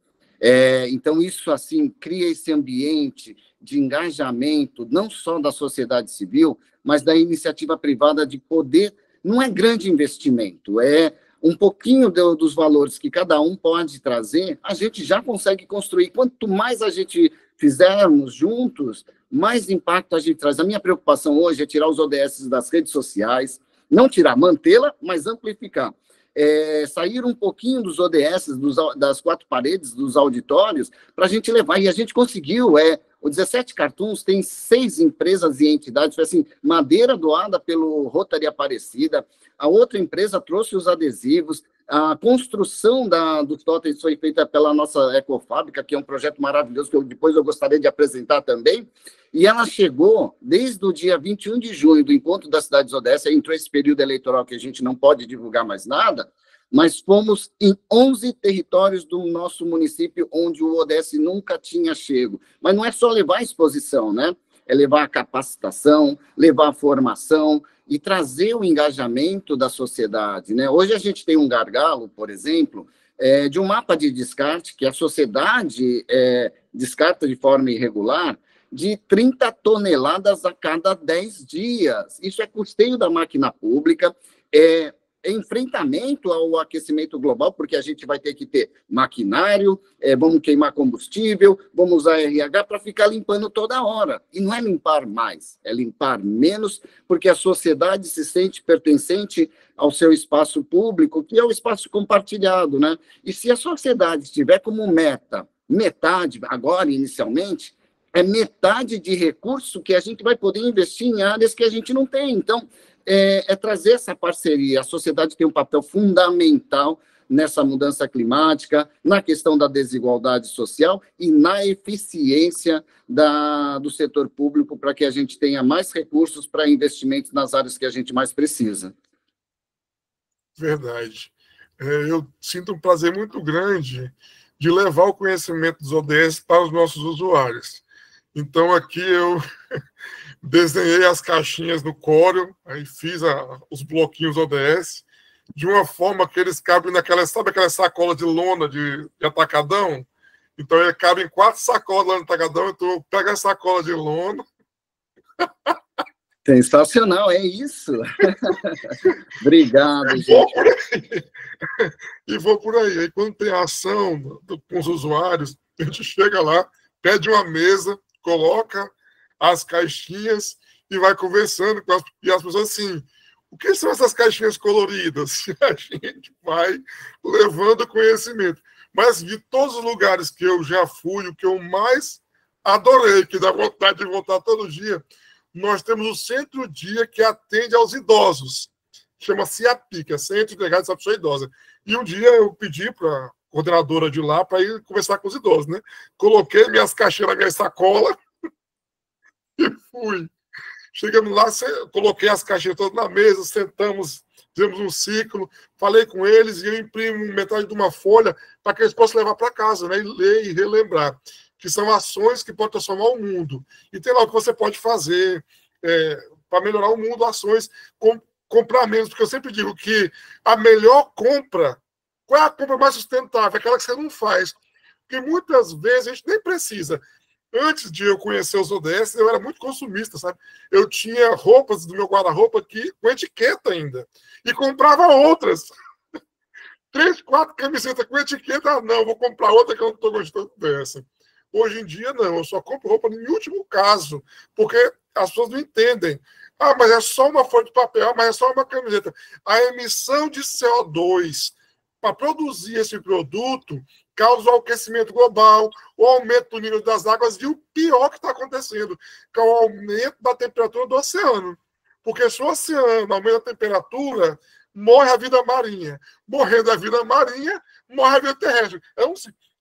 Speaker 3: Então, isso, assim, cria esse ambiente de engajamento, não só da sociedade civil, mas da iniciativa privada de poder, não é grande investimento, é um pouquinho dos valores que cada um pode trazer, a gente já consegue construir. Quanto mais a gente fizermos juntos, mais impacto a gente traz. A minha preocupação hoje é tirar os ODS das redes sociais, não tirar, mantê-la, mas amplificar. Sair um pouquinho dos ODS, das 4 paredes, dos auditórios, para a gente levar. E a gente conseguiu. O 17 Cartoons tem 6 empresas e entidades. Foi assim, madeira doada pelo Rotary Aparecida. A outra empresa trouxe os adesivos. A construção dos totens foi feita pela nossa Ecofábrica, que é um projeto maravilhoso, que depois eu gostaria de apresentar também. E ela chegou, desde o dia 21 de junho, do encontro das cidades ODS, entrou esse período eleitoral que a gente não pode divulgar mais nada, mas fomos em 11 territórios do nosso município onde o ODS nunca tinha chego. Mas não é só levar a exposição, né? É levar a capacitação, levar a formação e trazer o engajamento da sociedade, né? Hoje a gente tem um gargalo, por exemplo, de um mapa de descarte, que a sociedade descarta de forma irregular, de 30 toneladas a cada 10 dias. Isso é custeio da máquina pública, enfrentamento ao aquecimento global, porque a gente vai ter que ter maquinário, vamos queimar combustível, vamos usar RH para ficar limpando toda hora. E não é limpar mais, é limpar menos, porque a sociedade se sente pertencente ao seu espaço público, que é o espaço compartilhado, né? E se a sociedade tiver como meta, metade, agora, inicialmente, é metade de recurso que a gente vai poder investir em áreas que a gente não tem. Então, trazer essa parceria. A sociedade tem um papel fundamental nessa mudança climática, na questão da desigualdade social e na eficiência do setor público para que a gente tenha mais recursos para investimentos nas áreas que a gente mais precisa.
Speaker 1: Verdade. Eu sinto um prazer muito grande de levar o conhecimento dos ODS para os nossos usuários. Então, aqui eu desenhei as caixinhas no Corel, aí fiz os bloquinhos ODS, de uma forma que eles cabem sabe aquela sacola de lona de atacadão? Então, ele cabe em 4 sacolas lá no atacadão, então eu pego a sacola de lona.
Speaker 3: Sensacional, é isso. Obrigado, gente.
Speaker 1: E vou por aí. Aí, quando tem ação com os usuários, a gente chega lá, pede uma mesa, coloca as caixinhas e vai conversando com e as pessoas assim, o que são essas caixinhas coloridas? A gente vai levando conhecimento. Mas de todos os lugares que eu já fui, o que eu mais adorei, que dá vontade de voltar todo dia, nós temos o centro-dia que atende aos idosos. Chama-se API, Centro Integrado de Pessoa Idosa. E um dia eu pedi para a coordenadora de lá para ir conversar com os idosos, né? Coloquei minhas caixinhas na minha sacola e fui. Chegamos lá, coloquei as caixinhas todas na mesa, sentamos, fizemos um ciclo, falei com eles e eu imprimo metade de uma folha para que eles possam levar para casa, né? E ler e relembrar. Que são ações que podem transformar o mundo. E tem lá o que você pode fazer para melhorar o mundo, ações, comprar menos, porque eu sempre digo que a melhor compra, qual é a compra mais sustentável? Aquela que você não faz. Porque muitas vezes a gente nem precisa. Antes de eu conhecer os ODS, eu era muito consumista, sabe? Eu tinha roupas do meu guarda-roupa aqui com etiqueta ainda. E comprava outras. 3, 4 camisetas com etiqueta. Não, vou comprar outra que eu não estou gostando dessa. Hoje em dia, não. Eu só compro roupa em último caso. Porque as pessoas não entendem. Ah, mas é só uma folha de papel. Ah, mas é só uma camiseta. A emissão de CO2 para produzir esse produto causa o aquecimento global, o aumento do nível das águas e o pior que está acontecendo, que é o aumento da temperatura do oceano. Porque se o oceano aumenta a temperatura, morre a vida marinha. Morrendo a vida marinha, morre a vida terrestre.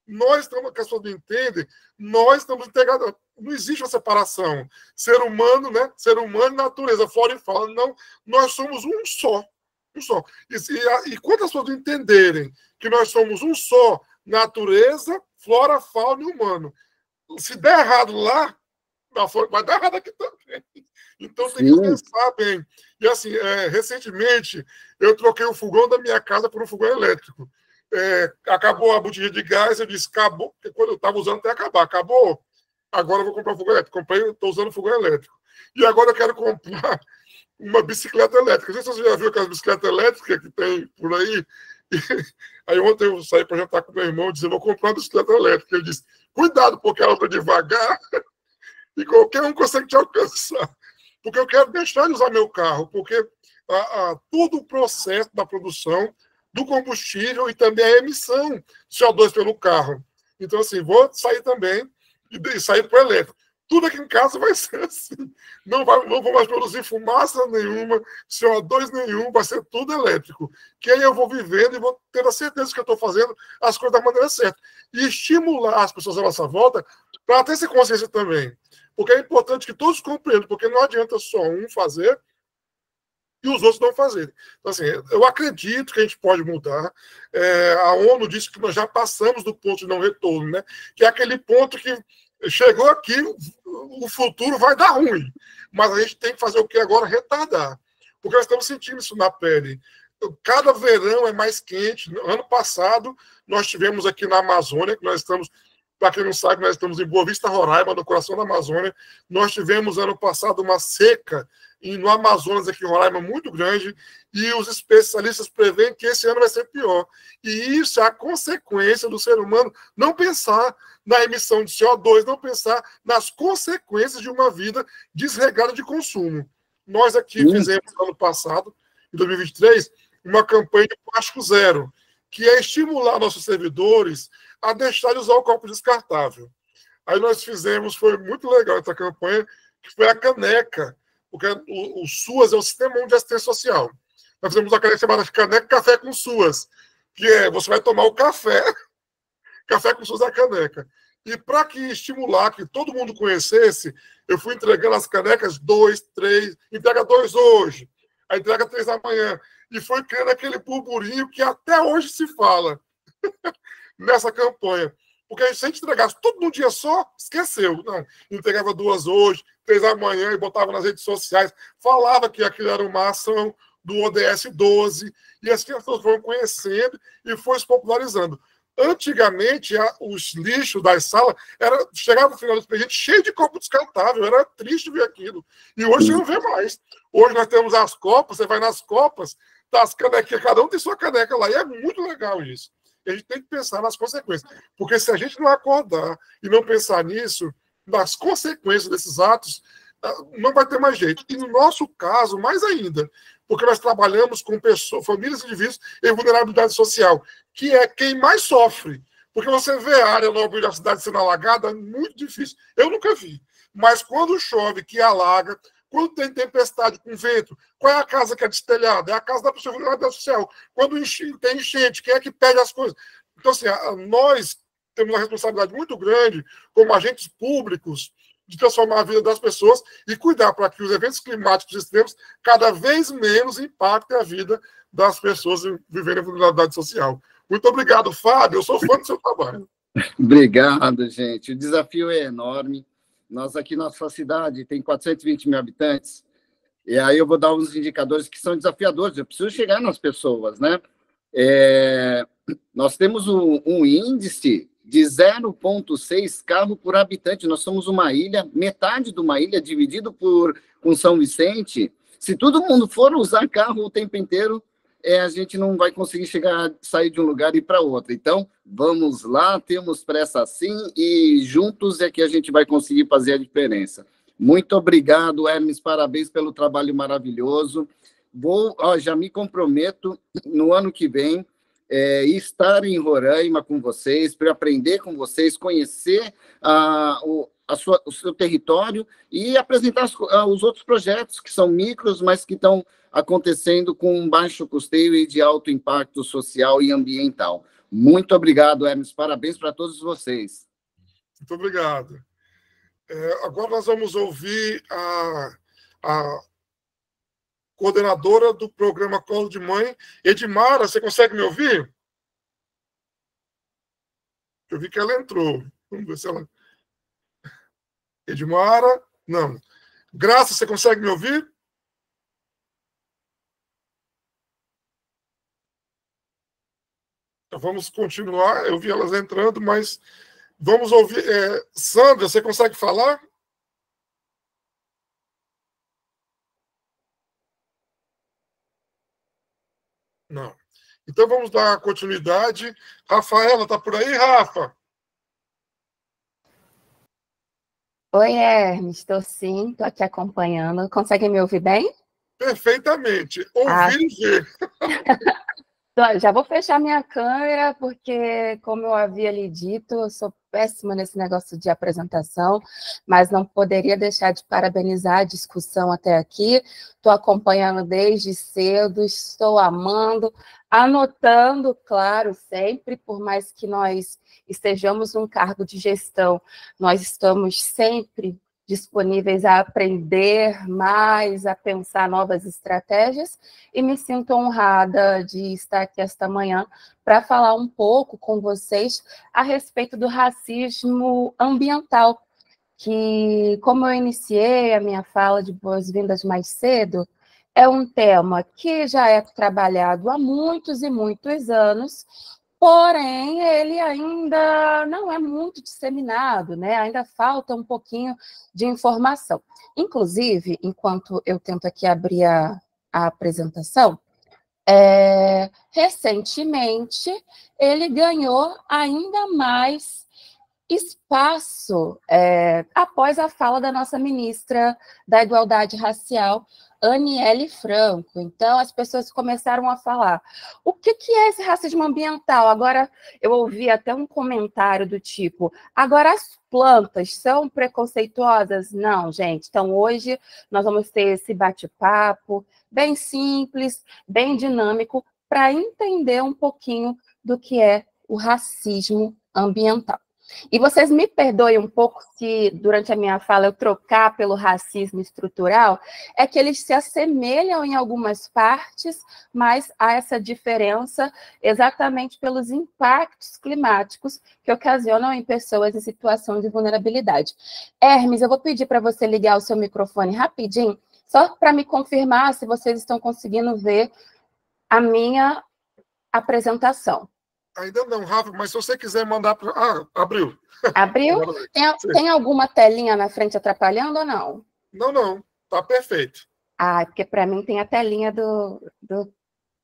Speaker 1: Nós estamos, que as pessoas não entendem, nós estamos integrados. Não existe uma separação. Ser humano, né? Ser humano e natureza, fora e fala. Não, nós somos um só. Um só. E quando as pessoas entenderem que nós somos um só, natureza, flora, fauna e humano. Se der errado lá, vai dar errado aqui também. Então tem que pensar bem. E assim, recentemente, eu troquei o fogão da minha casa por um fogão elétrico. Acabou a botija de gás, eu disse, acabou, porque quando eu estava usando até acabar, acabou, agora eu vou comprar um fogão elétrico. Estou usando fogão elétrico. E agora eu quero comprar uma bicicleta elétrica. Não sei se você já viu aquelas bicicletas elétricas que tem por aí. Aí ontem eu saí para jantar com meu irmão e disse, vou comprar uma bicicleta elétrica. Ele disse, cuidado, porque ela anda devagar e qualquer um consegue te alcançar. Porque eu quero deixar de usar meu carro, porque todo o processo da produção do combustível e também a emissão de CO2 pelo carro. Então, assim, vou sair também e sair para o elétrico. Tudo aqui em casa vai ser assim. Não vou mais produzir fumaça nenhuma, CO2 nenhum, vai ser tudo elétrico. Que aí eu vou vivendo e vou ter a certeza que eu estou fazendo as coisas da maneira certa. E estimular as pessoas à nossa volta para ter essa consciência também. Porque é importante que todos compreendam, porque não adianta só um fazer e os outros não fazerem. Então, assim, eu acredito que a gente pode mudar. A ONU disse que nós já passamos do ponto de não retorno, né? Que é aquele ponto que chegou aqui, o futuro vai dar ruim. Mas a gente tem que fazer o que agora? Retardar. Porque nós estamos sentindo isso na pele. Cada verão é mais quente. Ano passado, nós tivemos aqui na Amazônia, que nós estamos, para quem não sabe, nós estamos em Boa Vista, Roraima, no coração da Amazônia. Nós tivemos, ano passado, uma seca no Amazonas, aqui em Roraima, muito grande, e os especialistas preveem que esse ano vai ser pior. E isso é a consequência do ser humano não pensar na emissão de CO2, não pensar nas consequências de uma vida desregrada de consumo. Nós aqui fizemos, ano passado, em 2023, uma campanha de plástico zero, que é estimular nossos servidores a deixar de usar o copo descartável. Aí nós fizemos, foi muito legal essa campanha, que foi a caneca, porque o SUAS é o Sistema Único de Assistência Social. Nós fizemos uma caneca chamada Caneca Café com SUAS, que é, você vai tomar o café com SUAS é a caneca. E para que estimular, que todo mundo conhecesse, eu fui entregando as canecas 2, 3, entrega 2 hoje, a entrega 3 amanhã. E foi criando aquele burburinho que até hoje se fala nessa campanha. Porque se a gente entregasse tudo num dia só, esqueceu. Não, entregava 2 hoje, 3 amanhã e botava nas redes sociais. Falava que aquilo era uma ação do ODS 12. E assim as pessoas foram conhecendo e foi se popularizando. Antigamente, os lixos das salas chegava no final do expediente cheio de copo descartável. Era triste ver aquilo. E hoje você não vê mais. Hoje nós temos as copas, você vai nas copas, tá as canequinhas, cada um tem sua caneca lá. E é muito legal isso. E a gente tem que pensar nas consequências. Porque se a gente não acordar e não pensar nisso, nas consequências desses atos, não vai ter mais jeito. E no nosso caso, mais ainda, porque nós trabalhamos com pessoas, famílias e indivíduos em vulnerabilidade social, que é quem mais sofre. Porque você vê a área nobre da cidade sendo alagada, é muito difícil. Eu nunca vi. Mas quando chove, que alaga, quando tem tempestade com vento, qual é a casa que é destelhada? É a casa da pessoa vulnerabilidade social. Quando tem enchente, quem é que perde as coisas? Então, assim, nós temos uma responsabilidade muito grande, como agentes públicos, de transformar a vida das pessoas e cuidar para que os eventos climáticos extremos cada vez menos impactem a vida das pessoas vivendo em vulnerabilidade social. Muito obrigado, Fábio. Eu sou fã do seu trabalho.
Speaker 3: Obrigado, gente. O desafio é enorme. Nós aqui na sua cidade tem 420 mil habitantes, e aí eu vou dar uns indicadores que são desafiadores. Eu preciso chegar nas pessoas, né? Nós temos um índice de 0,6 carro por habitante. Nós somos uma ilha, metade de uma ilha dividido com São Vicente. Se todo mundo for usar carro o tempo inteiro, a gente não vai conseguir sair de um lugar e ir para outro. Então, vamos lá, temos pressa sim, e juntos é que a gente vai conseguir fazer a diferença. Muito obrigado, Hermes, parabéns pelo trabalho maravilhoso. Já me comprometo no ano que vem estar em Roraima com vocês, para aprender com vocês, conhecer o seu território e apresentar os outros projetos que são micros, mas que estão acontecendo com baixo custeio e de alto impacto social e ambiental. Muito obrigado, Hermes. Parabéns para todos vocês.
Speaker 1: Muito obrigado. Agora nós vamos ouvir a coordenadora do programa Colo de Mãe, Edmara. Você consegue me ouvir? Eu vi que ela entrou. Vamos ver se ela... Edmara? Não. Graça, você consegue me ouvir? Então, vamos continuar. Eu vi elas entrando, mas vamos ouvir. Sandra, você consegue falar? Não. Então, vamos dar continuidade. Rafaela, está por aí, Rafa?
Speaker 2: Oi, Hermes, estou sim, estou aqui acompanhando. Consegue me ouvir bem?
Speaker 1: Perfeitamente. Ouvir e ver.
Speaker 2: Já vou fechar minha câmera, porque, como eu havia lhe dito, eu sou péssima nesse negócio de apresentação, mas não poderia deixar de parabenizar a discussão até aqui. Estou acompanhando desde cedo, estou amando, anotando, claro, sempre, por mais que nós estejamos num cargo de gestão, nós estamos sempre disponíveis a aprender mais, a pensar novas estratégias, e me sinto honrada de estar aqui esta manhã para falar um pouco com vocês a respeito do racismo ambiental, que, como eu iniciei a minha fala de boas-vindas mais cedo, é um tema que já é trabalhado há muitos e muitos anos, porém, ele ainda não é muito disseminado, né? Ainda falta um pouquinho de informação. Inclusive, enquanto eu tento aqui abrir a apresentação, recentemente ele ganhou ainda mais espaço após a fala da nossa ministra da Igualdade Racial, Aniele Franco. Então, as pessoas começaram a falar, o que é esse racismo ambiental? Agora, eu ouvi até um comentário do tipo, agora as plantas são preconceituosas? Não, gente. Então, hoje, nós vamos ter esse bate-papo bem simples, bem dinâmico, para entender um pouquinho do que é o racismo ambiental. E vocês me perdoem um pouco se, durante a minha fala, eu trocar pelo racismo estrutural, é que eles se assemelham em algumas partes, mas há essa diferença exatamente pelos impactos climáticos que ocasionam em pessoas em situação de vulnerabilidade. Hermes, eu vou pedir para você ligar o seu microfone rapidinho, só para me confirmar se vocês estão conseguindo ver a minha apresentação.
Speaker 1: Ainda não, Rafa, mas se você quiser mandar para... Ah, abriu.
Speaker 2: Abriu? Tem alguma telinha na frente atrapalhando ou não?
Speaker 1: Não, tá perfeito.
Speaker 2: Ah, porque para mim tem a telinha do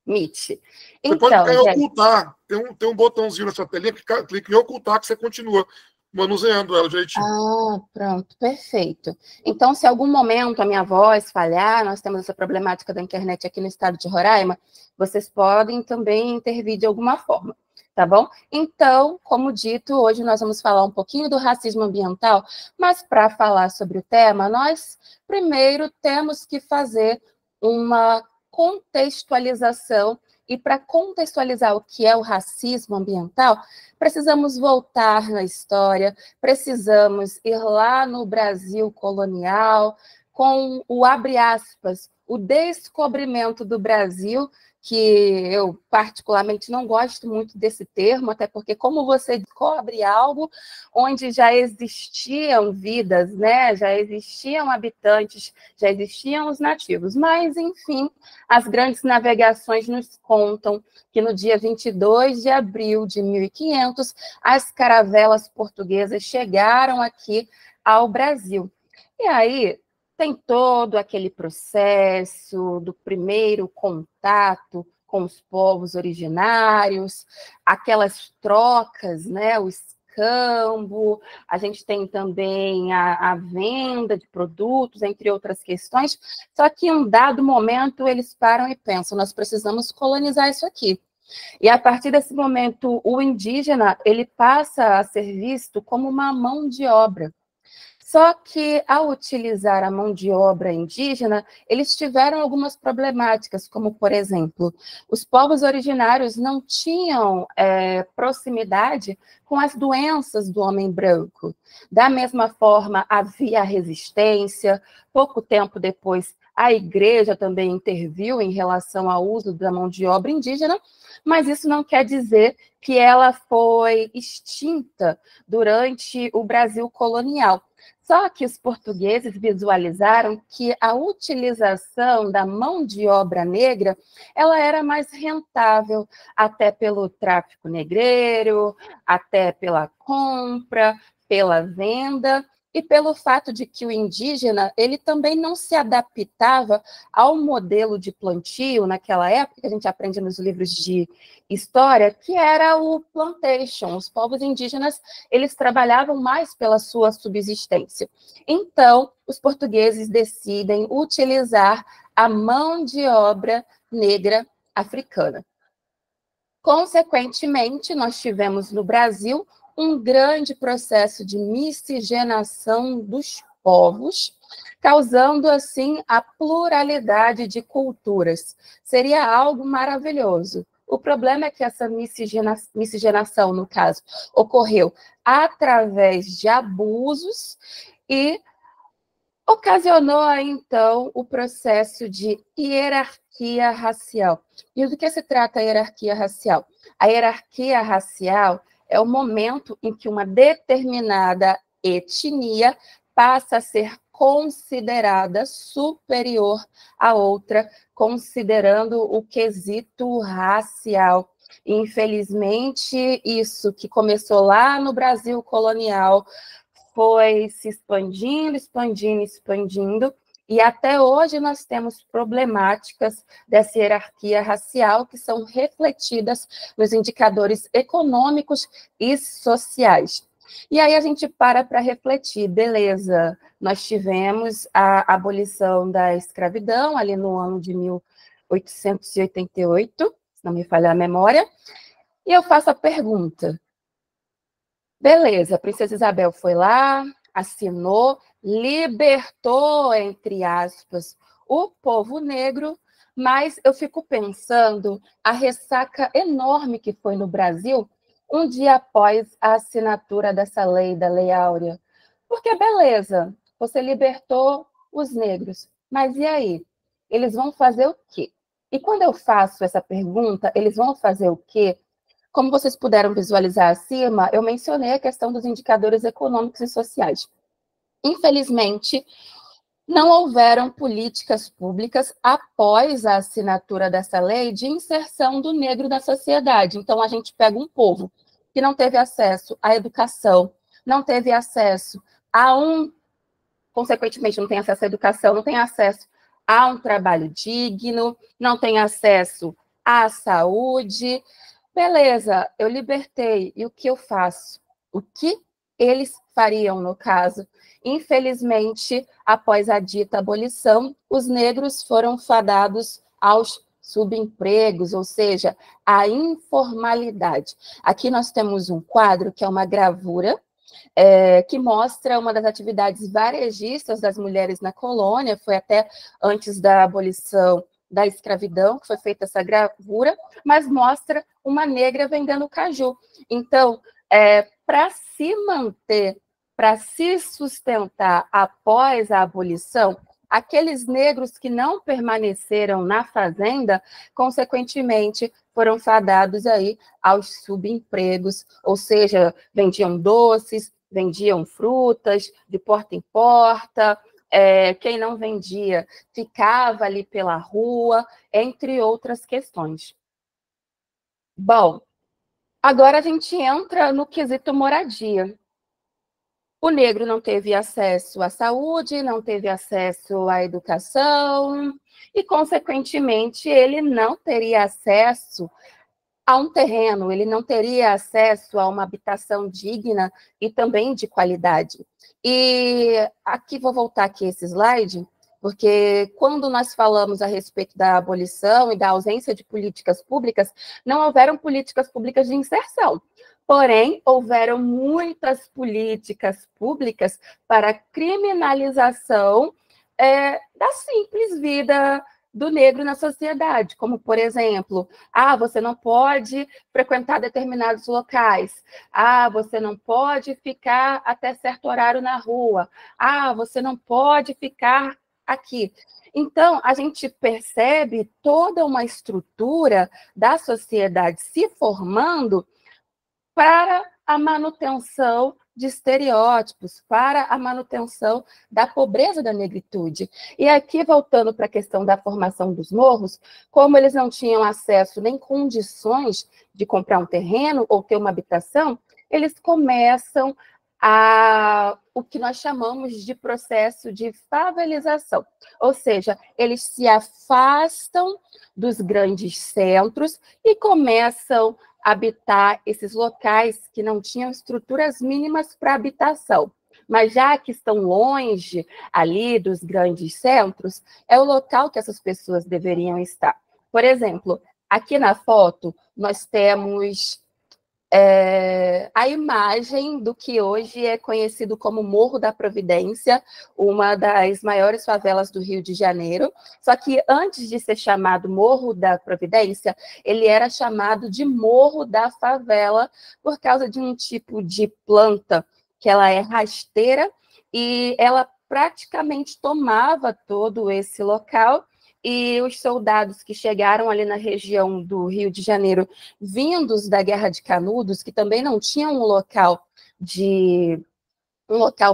Speaker 2: Meet.
Speaker 1: Você
Speaker 2: então,
Speaker 1: pode clicar em ocultar. Tem um botãozinho na sua telinha, clica em ocultar que você continua manuseando ela direitinho.
Speaker 2: Ah, pronto, perfeito. Então, se algum momento a minha voz falhar, nós temos essa problemática da internet aqui no estado de Roraima, vocês podem também intervir de alguma forma. Tá bom? Então, como dito, hoje nós vamos falar um pouquinho do racismo ambiental, mas para falar sobre o tema, nós primeiro temos que fazer uma contextualização, e para contextualizar o que é o racismo ambiental, precisamos voltar na história, precisamos ir lá no Brasil colonial, com o, abre aspas, o descobrimento do Brasil, que eu particularmente não gosto muito desse termo, até porque como você descobre algo onde já existiam vidas, né? Já existiam habitantes, já existiam os nativos, mas, enfim, as grandes navegações nos contam que no dia 22 de abril de 1500, as caravelas portuguesas chegaram aqui ao Brasil. E aí, tem todo aquele processo do primeiro contato com os povos originários, aquelas trocas, né, o escambo, a gente tem também a venda de produtos, entre outras questões, só que em um dado momento eles param e pensam, nós precisamos colonizar isso aqui. E a partir desse momento, o indígena, ele passa a ser visto como uma mão de obra. Só que, ao utilizar a mão de obra indígena, eles tiveram algumas problemáticas, como, por exemplo, os povos originários não tinham proximidade com as doenças do homem branco. Da mesma forma, havia resistência. Pouco tempo depois, a igreja também interviu em relação ao uso da mão de obra indígena, mas isso não quer dizer que ela foi extinta durante o Brasil colonial. Só que os portugueses visualizaram que a utilização da mão de obra negra, ela era mais rentável, até pelo tráfico negreiro, até pela compra, pela venda, e pelo fato de que o indígena ele também não se adaptava ao modelo de plantio naquela época, que a gente aprende nos livros de história, que era o plantation. Os povos indígenas eles trabalhavam mais pela sua subsistência. Então, os portugueses decidem utilizar a mão de obra negra africana. Consequentemente, nós tivemos no Brasil um grande processo de miscigenação dos povos, causando, assim, a pluralidade de culturas. Seria algo maravilhoso. O problema é que essa miscigenação, no caso, ocorreu através de abusos e ocasionou, então, o processo de hierarquia racial. E do que se trata a hierarquia racial? A hierarquia racial é o momento em que uma determinada etnia passa a ser considerada superior à outra, considerando o quesito racial. Infelizmente, isso que começou lá no Brasil colonial foi se expandindo, e até hoje nós temos problemáticas dessa hierarquia racial que são refletidas nos indicadores econômicos e sociais. E aí a gente para refletir, beleza, nós tivemos a abolição da escravidão ali no ano de 1888, se não me falha a memória, e eu faço a pergunta, beleza, a Princesa Isabel foi lá, assinou, libertou, entre aspas, o povo negro, mas eu fico pensando a ressaca enorme que foi no Brasil um dia após a assinatura dessa lei, da Lei Áurea. Porque, beleza, você libertou os negros, mas e aí? Eles vão fazer o quê? E quando eu faço essa pergunta, eles vão fazer o quê? Como vocês puderam visualizar acima, eu mencionei a questão dos indicadores econômicos e sociais. Infelizmente, não houveram políticas públicas após a assinatura dessa lei de inserção do negro na sociedade. Então, a gente pega um povo que não teve acesso à educação, não teve acesso consequentemente, não tem acesso à educação, não tem acesso a um trabalho digno, não tem acesso à saúde. Beleza, eu libertei, e o que eu faço? O que eles fariam, no caso? Infelizmente, após a dita abolição, os negros foram fadados aos subempregos, ou seja, à informalidade. Aqui nós temos um quadro que é uma gravura, que mostra uma das atividades varejistas das mulheres na colônia, foi até antes da abolição da escravidão, que foi feita essa gravura, mas mostra uma negra vendendo caju. Então, para se manter, para se sustentar após a abolição, aqueles negros que não permaneceram na fazenda, consequentemente, foram fadados aí aos subempregos, ou seja, vendiam doces, vendiam frutas de porta em porta, quem não vendia ficava ali pela rua, entre outras questões. Bom, agora a gente entra no quesito moradia. O negro não teve acesso à saúde, não teve acesso à educação, e, consequentemente, ele não teria acesso a um terreno, ele não teria acesso a uma habitação digna e também de qualidade. E aqui, vou voltar aqui esse slide, porque quando nós falamos a respeito da abolição e da ausência de políticas públicas, não houveram políticas públicas de inserção. Porém, houveram muitas políticas públicas para criminalização da simples vida do negro na sociedade, como, por exemplo, você não pode frequentar determinados locais, você não pode ficar até certo horário na rua, você não pode ficar aqui. Então, a gente percebe toda uma estrutura da sociedade se formando para a manutenção de estereótipos, para a manutenção da pobreza da negritude. E aqui, voltando para a questão da formação dos morros, como eles não tinham acesso nem condições de comprar um terreno ou ter uma habitação, eles começam o que nós chamamos de processo de favelização, ou seja, eles se afastam dos grandes centros e começam a habitar esses locais que não tinham estruturas mínimas para habitação. Mas já que estão longe ali dos grandes centros, é o local que essas pessoas deveriam estar. Por exemplo, aqui na foto, nós temos a imagem do que hoje é conhecido como Morro da Providência, uma das maiores favelas do Rio de Janeiro. Só que antes de ser chamado Morro da Providência, ele era chamado de Morro da Favela, por causa de um tipo de planta que ela é rasteira e ela praticamente tomava todo esse local. E os soldados que chegaram ali na região do Rio de Janeiro, vindos da Guerra de Canudos, que também não tinham um local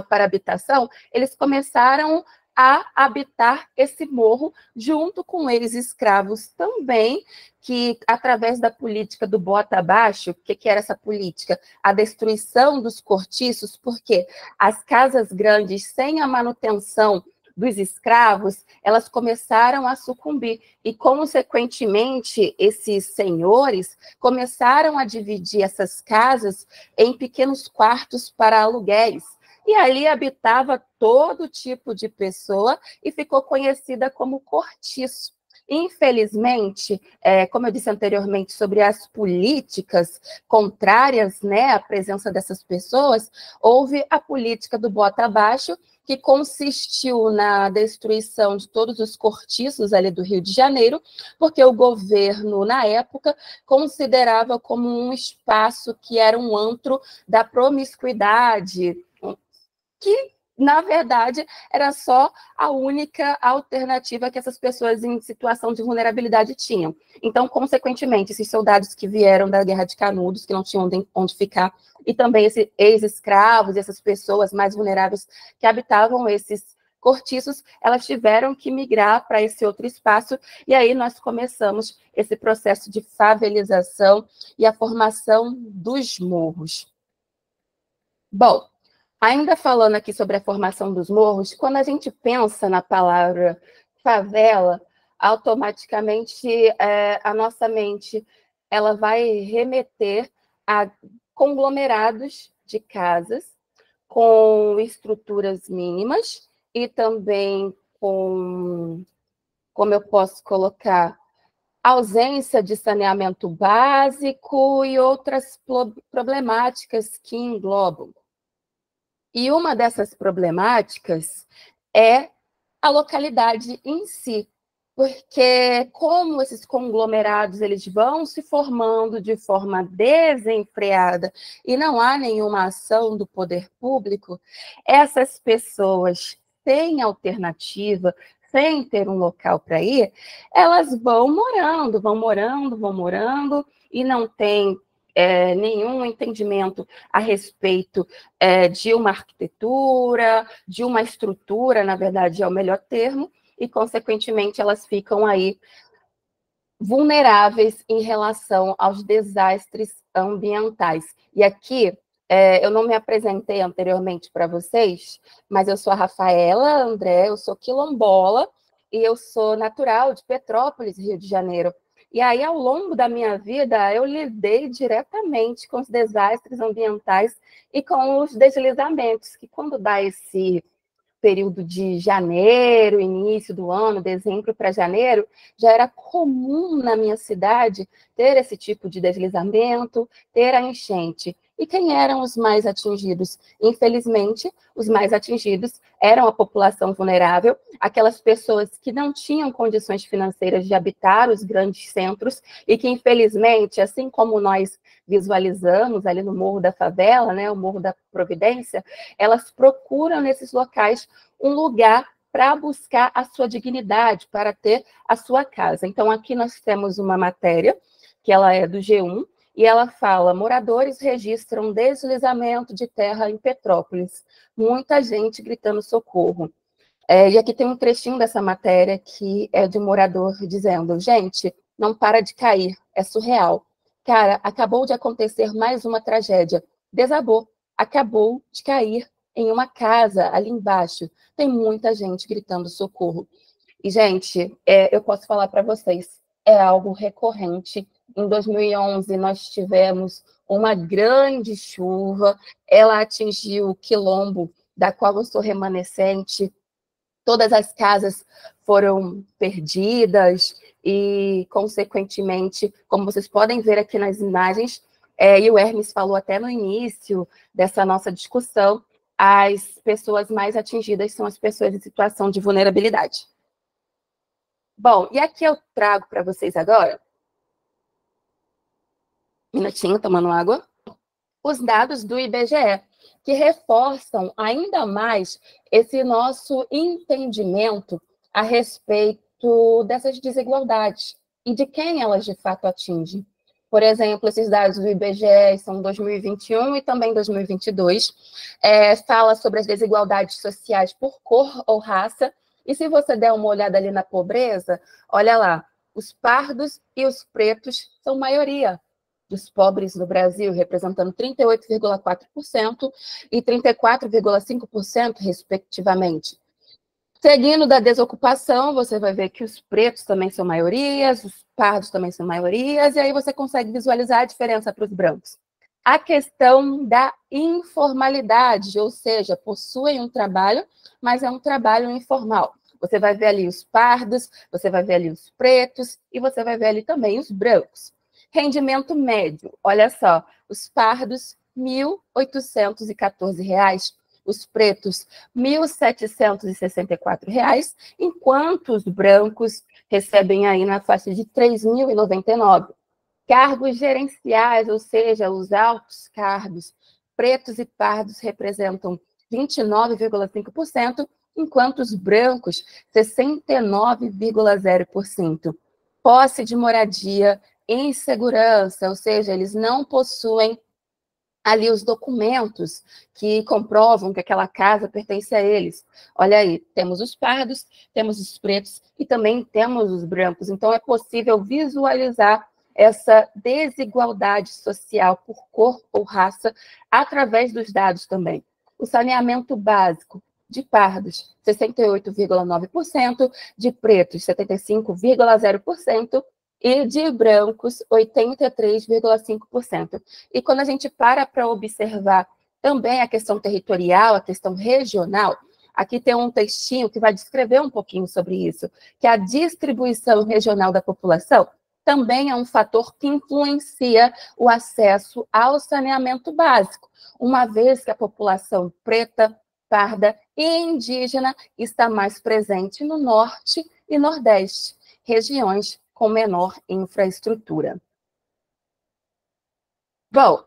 Speaker 2: para habitação, eles começaram a habitar esse morro junto com ex-escravos também, que através da política do bota abaixo, o que era essa política? A destruição dos cortiços, porque as casas grandes sem a manutenção dos escravos, elas começaram a sucumbir e, consequentemente, esses senhores começaram a dividir essas casas em pequenos quartos para aluguéis. E ali habitava todo tipo de pessoa e ficou conhecida como cortiço. Infelizmente, como eu disse anteriormente, sobre as políticas contrárias, né, à presença dessas pessoas, houve a política do bota abaixo, que consistiu na destruição de todos os cortiços ali do Rio de Janeiro, porque o governo, na época, considerava como um espaço que era um antro da promiscuidade, que, na verdade, era só a única alternativa que essas pessoas em situação de vulnerabilidade tinham. Então, consequentemente, esses soldados que vieram da Guerra de Canudos, que não tinham onde ficar, e também esses ex-escravos, essas pessoas mais vulneráveis que habitavam esses cortiços, elas tiveram que migrar para esse outro espaço, e aí nós começamos esse processo de favelização e a formação dos morros. Bom, ainda falando aqui sobre a formação dos morros, quando a gente pensa na palavra favela, automaticamente a nossa mente ela vai remeter a conglomerados de casas com estruturas mínimas e também com, como eu posso colocar, ausência de saneamento básico e outras problemáticas que englobam. E uma dessas problemáticas é a localidade em si, porque como esses conglomerados eles vão se formando de forma desenfreada e não há nenhuma ação do poder público, essas pessoas sem alternativa, sem ter um local para ir, elas vão morando e não tem nenhum entendimento a respeito de uma arquitetura, de uma estrutura, na verdade é o melhor termo, e, consequentemente, elas ficam aí vulneráveis em relação aos desastres ambientais. E aqui, eu não me apresentei anteriormente para vocês, mas eu sou a Rafaela André, eu sou quilombola e eu sou natural de Petrópolis, Rio de Janeiro. E aí, ao longo da minha vida, eu lidei diretamente com os desastres ambientais e com os deslizamentos, que quando dá esse período de janeiro, início do ano, dezembro para janeiro, já era comum na minha cidade ter esse tipo de deslizamento, ter a enchente. E quem eram os mais atingidos? Infelizmente, os mais atingidos eram a população vulnerável, aquelas pessoas que não tinham condições financeiras de habitar os grandes centros e que, infelizmente, assim como nós visualizamos ali no Morro da Favela, né, o Morro da Providência, elas procuram nesses locais um lugar para buscar a sua dignidade, para ter a sua casa. Então, aqui nós temos uma matéria, que ela é do G1, e ela fala: moradores registram deslizamento de terra em Petrópolis. Muita gente gritando socorro. E aqui tem um trechinho dessa matéria que é de um morador dizendo: gente, não para de cair, é surreal. Cara, acabou de acontecer mais uma tragédia. Desabou. acabou de cair em uma casa ali embaixo. Tem muita gente gritando socorro. E, gente, eu posso falar para vocês, é algo recorrente. Em 2011, nós tivemos uma grande chuva, ela atingiu o quilombo, da qual eu sou remanescente. Todas as casas foram perdidas e, consequentemente, como vocês podem ver aqui nas imagens, e o Hermes falou até no início dessa nossa discussão, as pessoas mais atingidas são as pessoas em situação de vulnerabilidade. Bom, e aqui eu trago para vocês agora, minutinho, tomando água, os dados do IBGE, que reforçam ainda mais esse nosso entendimento a respeito dessas desigualdades e de quem elas de fato atingem. Por exemplo, esses dados do IBGE são 2021 e também 2022, fala sobre as desigualdades sociais por cor ou raça, e se você der uma olhada ali na pobreza, olha lá, os pardos e os pretos são maioria dos pobres no Brasil, representando 38,4% e 34,5%, respectivamente. Seguindo da desocupação, você vai ver que os pretos também são maiorias, os pardos também são maiorias, e aí você consegue visualizar a diferença para os brancos. A questão da informalidade, ou seja, possuem um trabalho, mas é um trabalho informal. Você vai ver ali os pardos, você vai ver ali os pretos, e você vai ver ali também os brancos. Rendimento médio, olha só, os pardos, R$ 1.814, os pretos, R$ 1.764, enquanto os brancos recebem aí na faixa de R$ 3.099. Cargos gerenciais, ou seja, os altos cargos, pretos e pardos representam 29,5%, enquanto os brancos, 69,0%. Posse de moradia, insegurança, ou seja, eles não possuem ali os documentos que comprovam que aquela casa pertence a eles. Olha aí, temos os pardos, temos os pretos e também temos os brancos. Então, é possível visualizar essa desigualdade social por cor ou raça através dos dados também. O saneamento básico de pardos, 68,9%, de pretos, 75,0%, e de brancos, 83,5%. E quando a gente para observar também a questão territorial, a questão regional, aqui tem um textinho que vai descrever um pouquinho sobre isso, que a distribuição regional da população também é um fator que influencia o acesso ao saneamento básico, uma vez que a população preta, parda e indígena está mais presente no norte e nordeste, regiões com menor infraestrutura. Bom,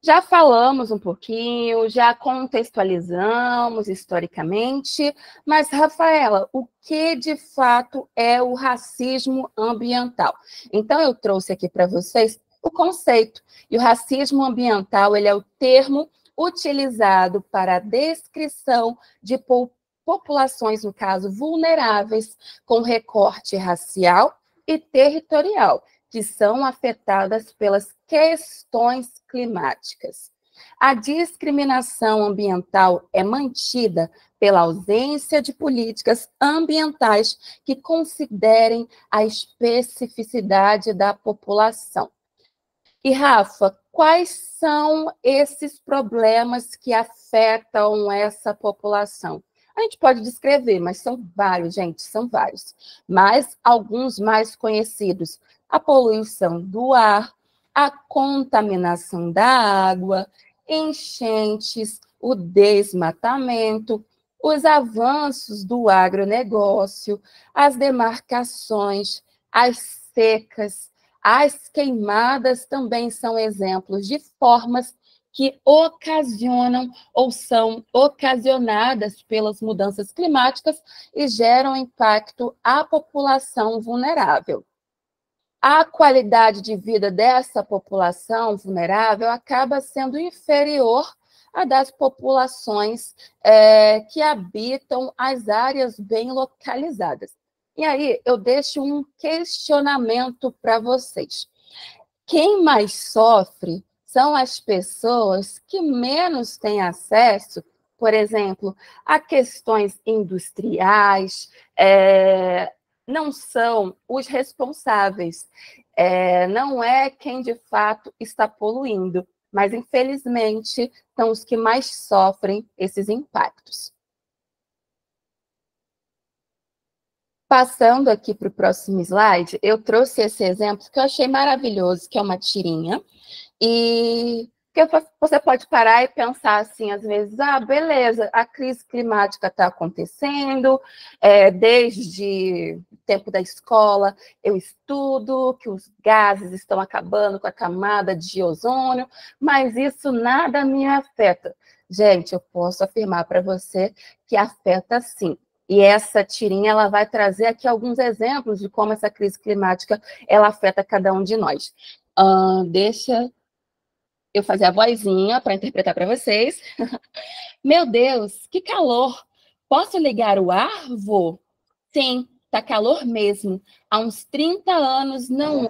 Speaker 2: já falamos um pouquinho, já contextualizamos historicamente, mas, Rafaela, o que de fato é o racismo ambiental? Então, eu trouxe aqui para vocês o conceito, e o racismo ambiental ele é o termo utilizado para a descrição de populações, no caso, vulneráveis, com recorte racial e territorial, que são afetadas pelas questões climáticas. A discriminação ambiental é mantida pela ausência de políticas ambientais que considerem a especificidade da população. E, Rafa, quais são esses problemas que afetam essa população? A gente pode descrever, mas são vários, gente, são vários. Mas alguns mais conhecidos: a poluição do ar, a contaminação da água, enchentes, o desmatamento, os avanços do agronegócio, as demarcações, as secas, as queimadas também são exemplos de formas que ocasionam ou são ocasionadas pelas mudanças climáticas e geram impacto à população vulnerável. A qualidade de vida dessa população vulnerável acaba sendo inferior à das populações que habitam as áreas bem localizadas. E aí eu deixo um questionamento para vocês. Quem mais sofre são as pessoas que menos têm acesso, por exemplo, a questões industriais, não são os responsáveis, não é quem de fato está poluindo, mas infelizmente são os que mais sofrem esses impactos. Passando aqui para o próximo slide, eu trouxe esse exemplo que eu achei maravilhoso, que é uma tirinha, e que você pode parar e pensar assim, às vezes, beleza, a crise climática está acontecendo, desde o tempo da escola eu estudo que os gases estão acabando com a camada de ozônio, mas isso nada me afeta. Gente, eu posso afirmar para você que afeta sim. E essa tirinha ela vai trazer aqui alguns exemplos de como essa crise climática ela afeta cada um de nós. Deixa eu fazer a vozinha para interpretar para vocês. Meu Deus, que calor! Posso ligar o ar, vô? Sim, tá calor mesmo. Há uns 30 anos não.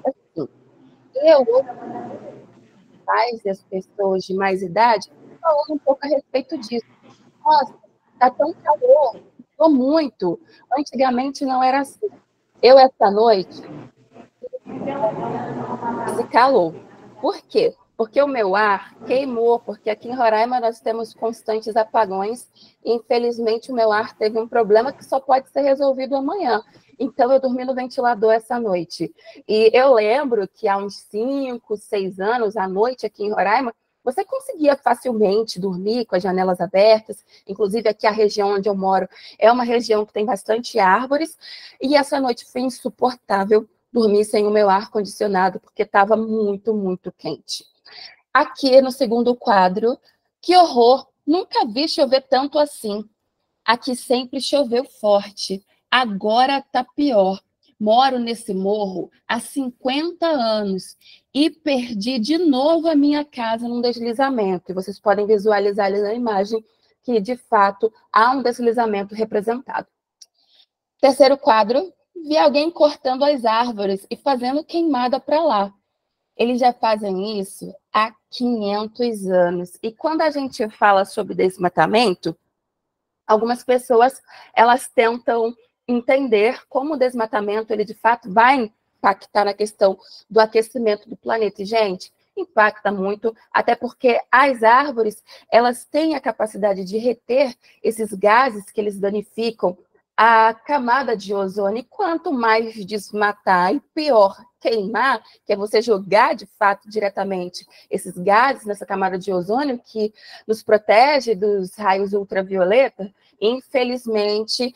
Speaker 2: Assim, eu, os pais e as pessoas de mais idade, falando um pouco a respeito disso. Nossa, tá tão calor, estou muito. Antigamente não era assim. Eu, essa noite, esse calor. Por quê? Porque o meu ar queimou, porque aqui em Roraima nós temos constantes apagões, e infelizmente o meu ar teve um problema que só pode ser resolvido amanhã. Então eu dormi no ventilador essa noite. E eu lembro que há uns 5, 6 anos, à noite aqui em Roraima, você conseguia facilmente dormir com as janelas abertas, inclusive aqui a região onde eu moro é uma região que tem bastante árvores, e essa noite foi insuportável dormir sem o meu ar-condicionado, porque estava muito, muito quente. Aqui no segundo quadro, que horror, nunca vi chover tanto assim. Aqui sempre choveu forte, agora está pior. Moro nesse morro há 50 anos e perdi de novo a minha casa num deslizamento. E vocês podem visualizar ali na imagem que, de fato, há um deslizamento representado. Terceiro quadro, vi alguém cortando as árvores e fazendo queimada para lá. Eles já fazem isso há 500 anos. E quando a gente fala sobre desmatamento, algumas pessoas elas tentam entender como o desmatamento ele de fato vai impactar na questão do aquecimento do planeta. E, gente, impacta muito, até porque as árvores elas têm a capacidade de reter esses gases que eles danificam a camada de ozônio. E quanto mais desmatar e pior queimar, que é você jogar de fato diretamente esses gases nessa camada de ozônio que nos protege dos raios ultravioleta, infelizmente,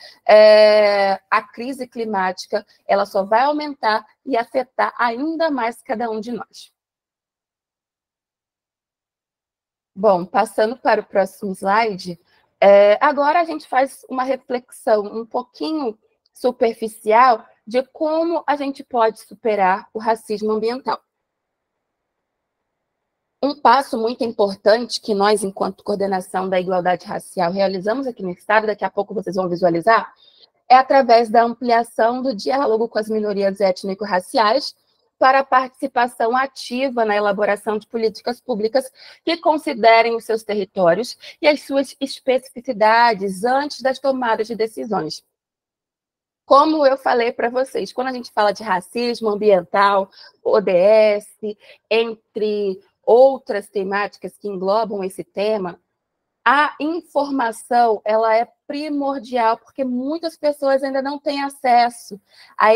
Speaker 2: a crise climática ela só vai aumentar e afetar ainda mais cada um de nós. Bom, passando para o próximo slide, agora a gente faz uma reflexão um pouquinho superficial de como a gente pode superar o racismo ambiental. Um passo muito importante que nós, enquanto coordenação da igualdade racial, realizamos aqui no Estado, daqui a pouco vocês vão visualizar, é através da ampliação do diálogo com as minorias étnico-raciais para a participação ativa na elaboração de políticas públicas que considerem os seus territórios e as suas especificidades antes das tomadas de decisões. Como eu falei para vocês, quando a gente fala de racismo ambiental, ODS, entre outras temáticas que englobam esse tema, a informação ela é primordial, porque muitas pessoas ainda não têm acesso a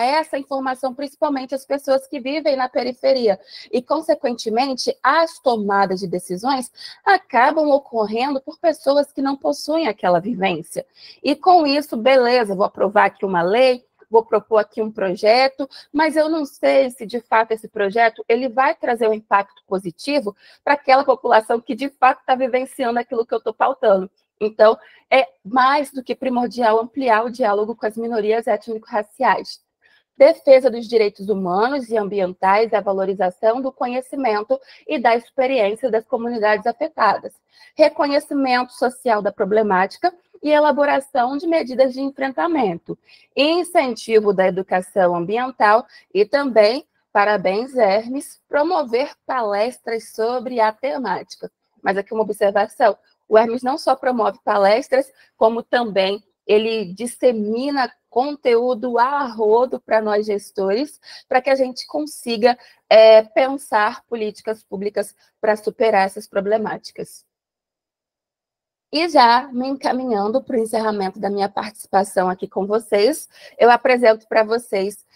Speaker 2: essa informação, principalmente as pessoas que vivem na periferia. E, consequentemente, as tomadas de decisões acabam ocorrendo por pessoas que não possuem aquela vivência. E, com isso, beleza, vou aprovar aqui uma lei, vou propor aqui um projeto, mas eu não sei se, de fato, esse projeto ele vai trazer um impacto positivo para aquela população que, de fato, está vivenciando aquilo que eu estou pautando. Então, é mais do que primordial ampliar o diálogo com as minorias étnico-raciais. Defesa dos direitos humanos e ambientais e a valorização do conhecimento e da experiência das comunidades afetadas. Reconhecimento social da problemática e elaboração de medidas de enfrentamento. Incentivo da educação ambiental e também Parabéns, Hermes, promover palestras sobre a temática. Mas aqui uma observação, o Hermes não só promove palestras, como também ele dissemina conteúdo a rodo para nós gestores, para que a gente consiga pensar políticas públicas para superar essas problemáticas. E já me encaminhando para o encerramento da minha participação aqui com vocês, eu apresento para vocês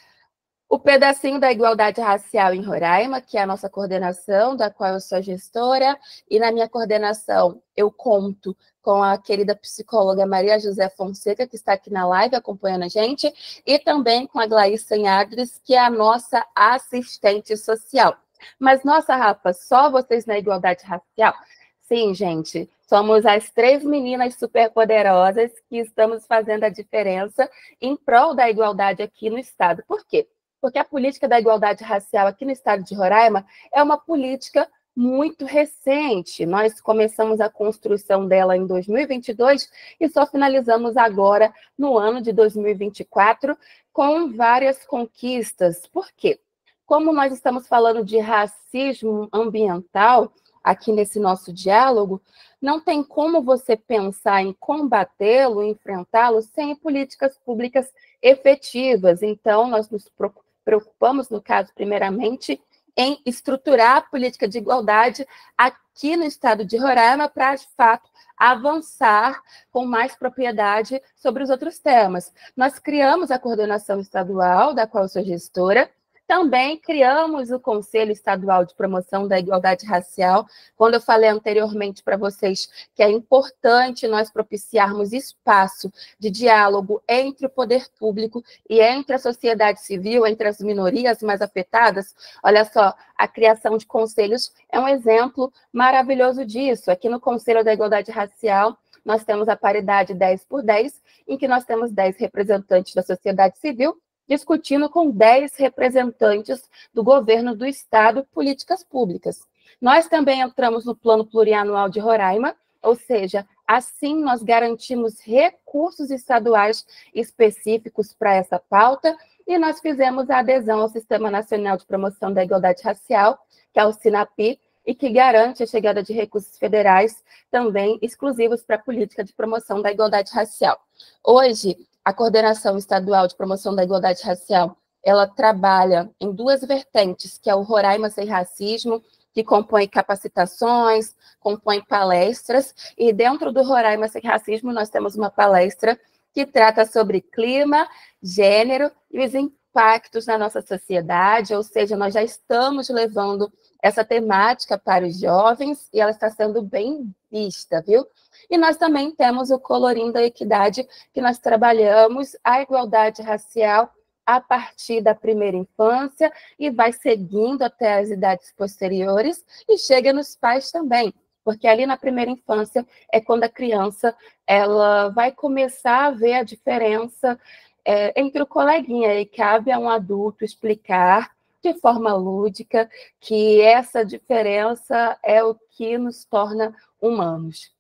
Speaker 2: o pedacinho da igualdade racial em Roraima, que é a nossa coordenação, da qual eu sou gestora, e na minha coordenação eu conto com a querida psicóloga Maria José Fonseca, que está aqui na live acompanhando a gente, e também com a Glaíssa Adres, que é a nossa assistente social. Mas, nossa, Rafa, só vocês na igualdade racial? Sim, gente, somos as 3 meninas superpoderosas que estamos fazendo a diferença em prol da igualdade aqui no Estado. Por quê? Porque a política da igualdade racial aqui no estado de Roraima é uma política muito recente. Nós começamos a construção dela em 2022 e só finalizamos agora no ano de 2024 com várias conquistas. Por quê? Como nós estamos falando de racismo ambiental aqui nesse nosso diálogo, não tem como você pensar em combatê-lo, enfrentá-lo, sem políticas públicas efetivas. Então, nós nos preocupamos, no caso, primeiramente, em estruturar a política de igualdade aqui no estado de Roraima para, de fato, avançar com mais propriedade sobre os outros temas. Nós criamos a coordenação estadual, da qual eu sou gestora, também criamos o Conselho Estadual de Promoção da Igualdade Racial, quando eu falei anteriormente para vocês que é importante nós propiciarmos espaço de diálogo entre o poder público e entre a sociedade civil, entre as minorias mais afetadas. Olha só, a criação de conselhos é um exemplo maravilhoso disso. Aqui no Conselho da Igualdade Racial, nós temos a paridade 10x10, em que nós temos 10 representantes da sociedade civil, discutindo com 10 representantes do governo do Estado políticas públicas. Nós também entramos no Plano Plurianual de Roraima, ou seja, assim nós garantimos recursos estaduais específicos para essa pauta, e nós fizemos a adesão ao Sistema Nacional de Promoção da Igualdade Racial, que é o SINAPI, e que garante a chegada de recursos federais também exclusivos para a política de promoção da igualdade racial. Hoje, a Coordenação Estadual de Promoção da Igualdade Racial, ela trabalha em 2 vertentes, que é o Roraima Sem Racismo, que compõe capacitações, compõe palestras, e dentro do Roraima Sem Racismo nós temos uma palestra que trata sobre clima, gênero e os impactos na nossa sociedade, ou seja, nós já estamos levando essa temática para os jovens e ela está sendo bem vista, viu? E nós também temos o Colorindo a Equidade, que nós trabalhamos a igualdade racial a partir da primeira infância e vai seguindo até as idades posteriores e chega nos pais também, porque ali na primeira infância é quando a criança ela vai começar a ver a diferença entre o coleguinha, e cabe a um adulto explicar de forma lúdica que essa diferença é o que nos torna humanos.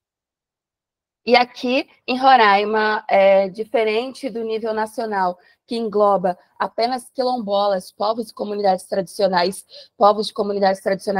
Speaker 2: E aqui, em Roraima, diferente do nível nacional, que engloba apenas quilombolas, povos de comunidades tradicionais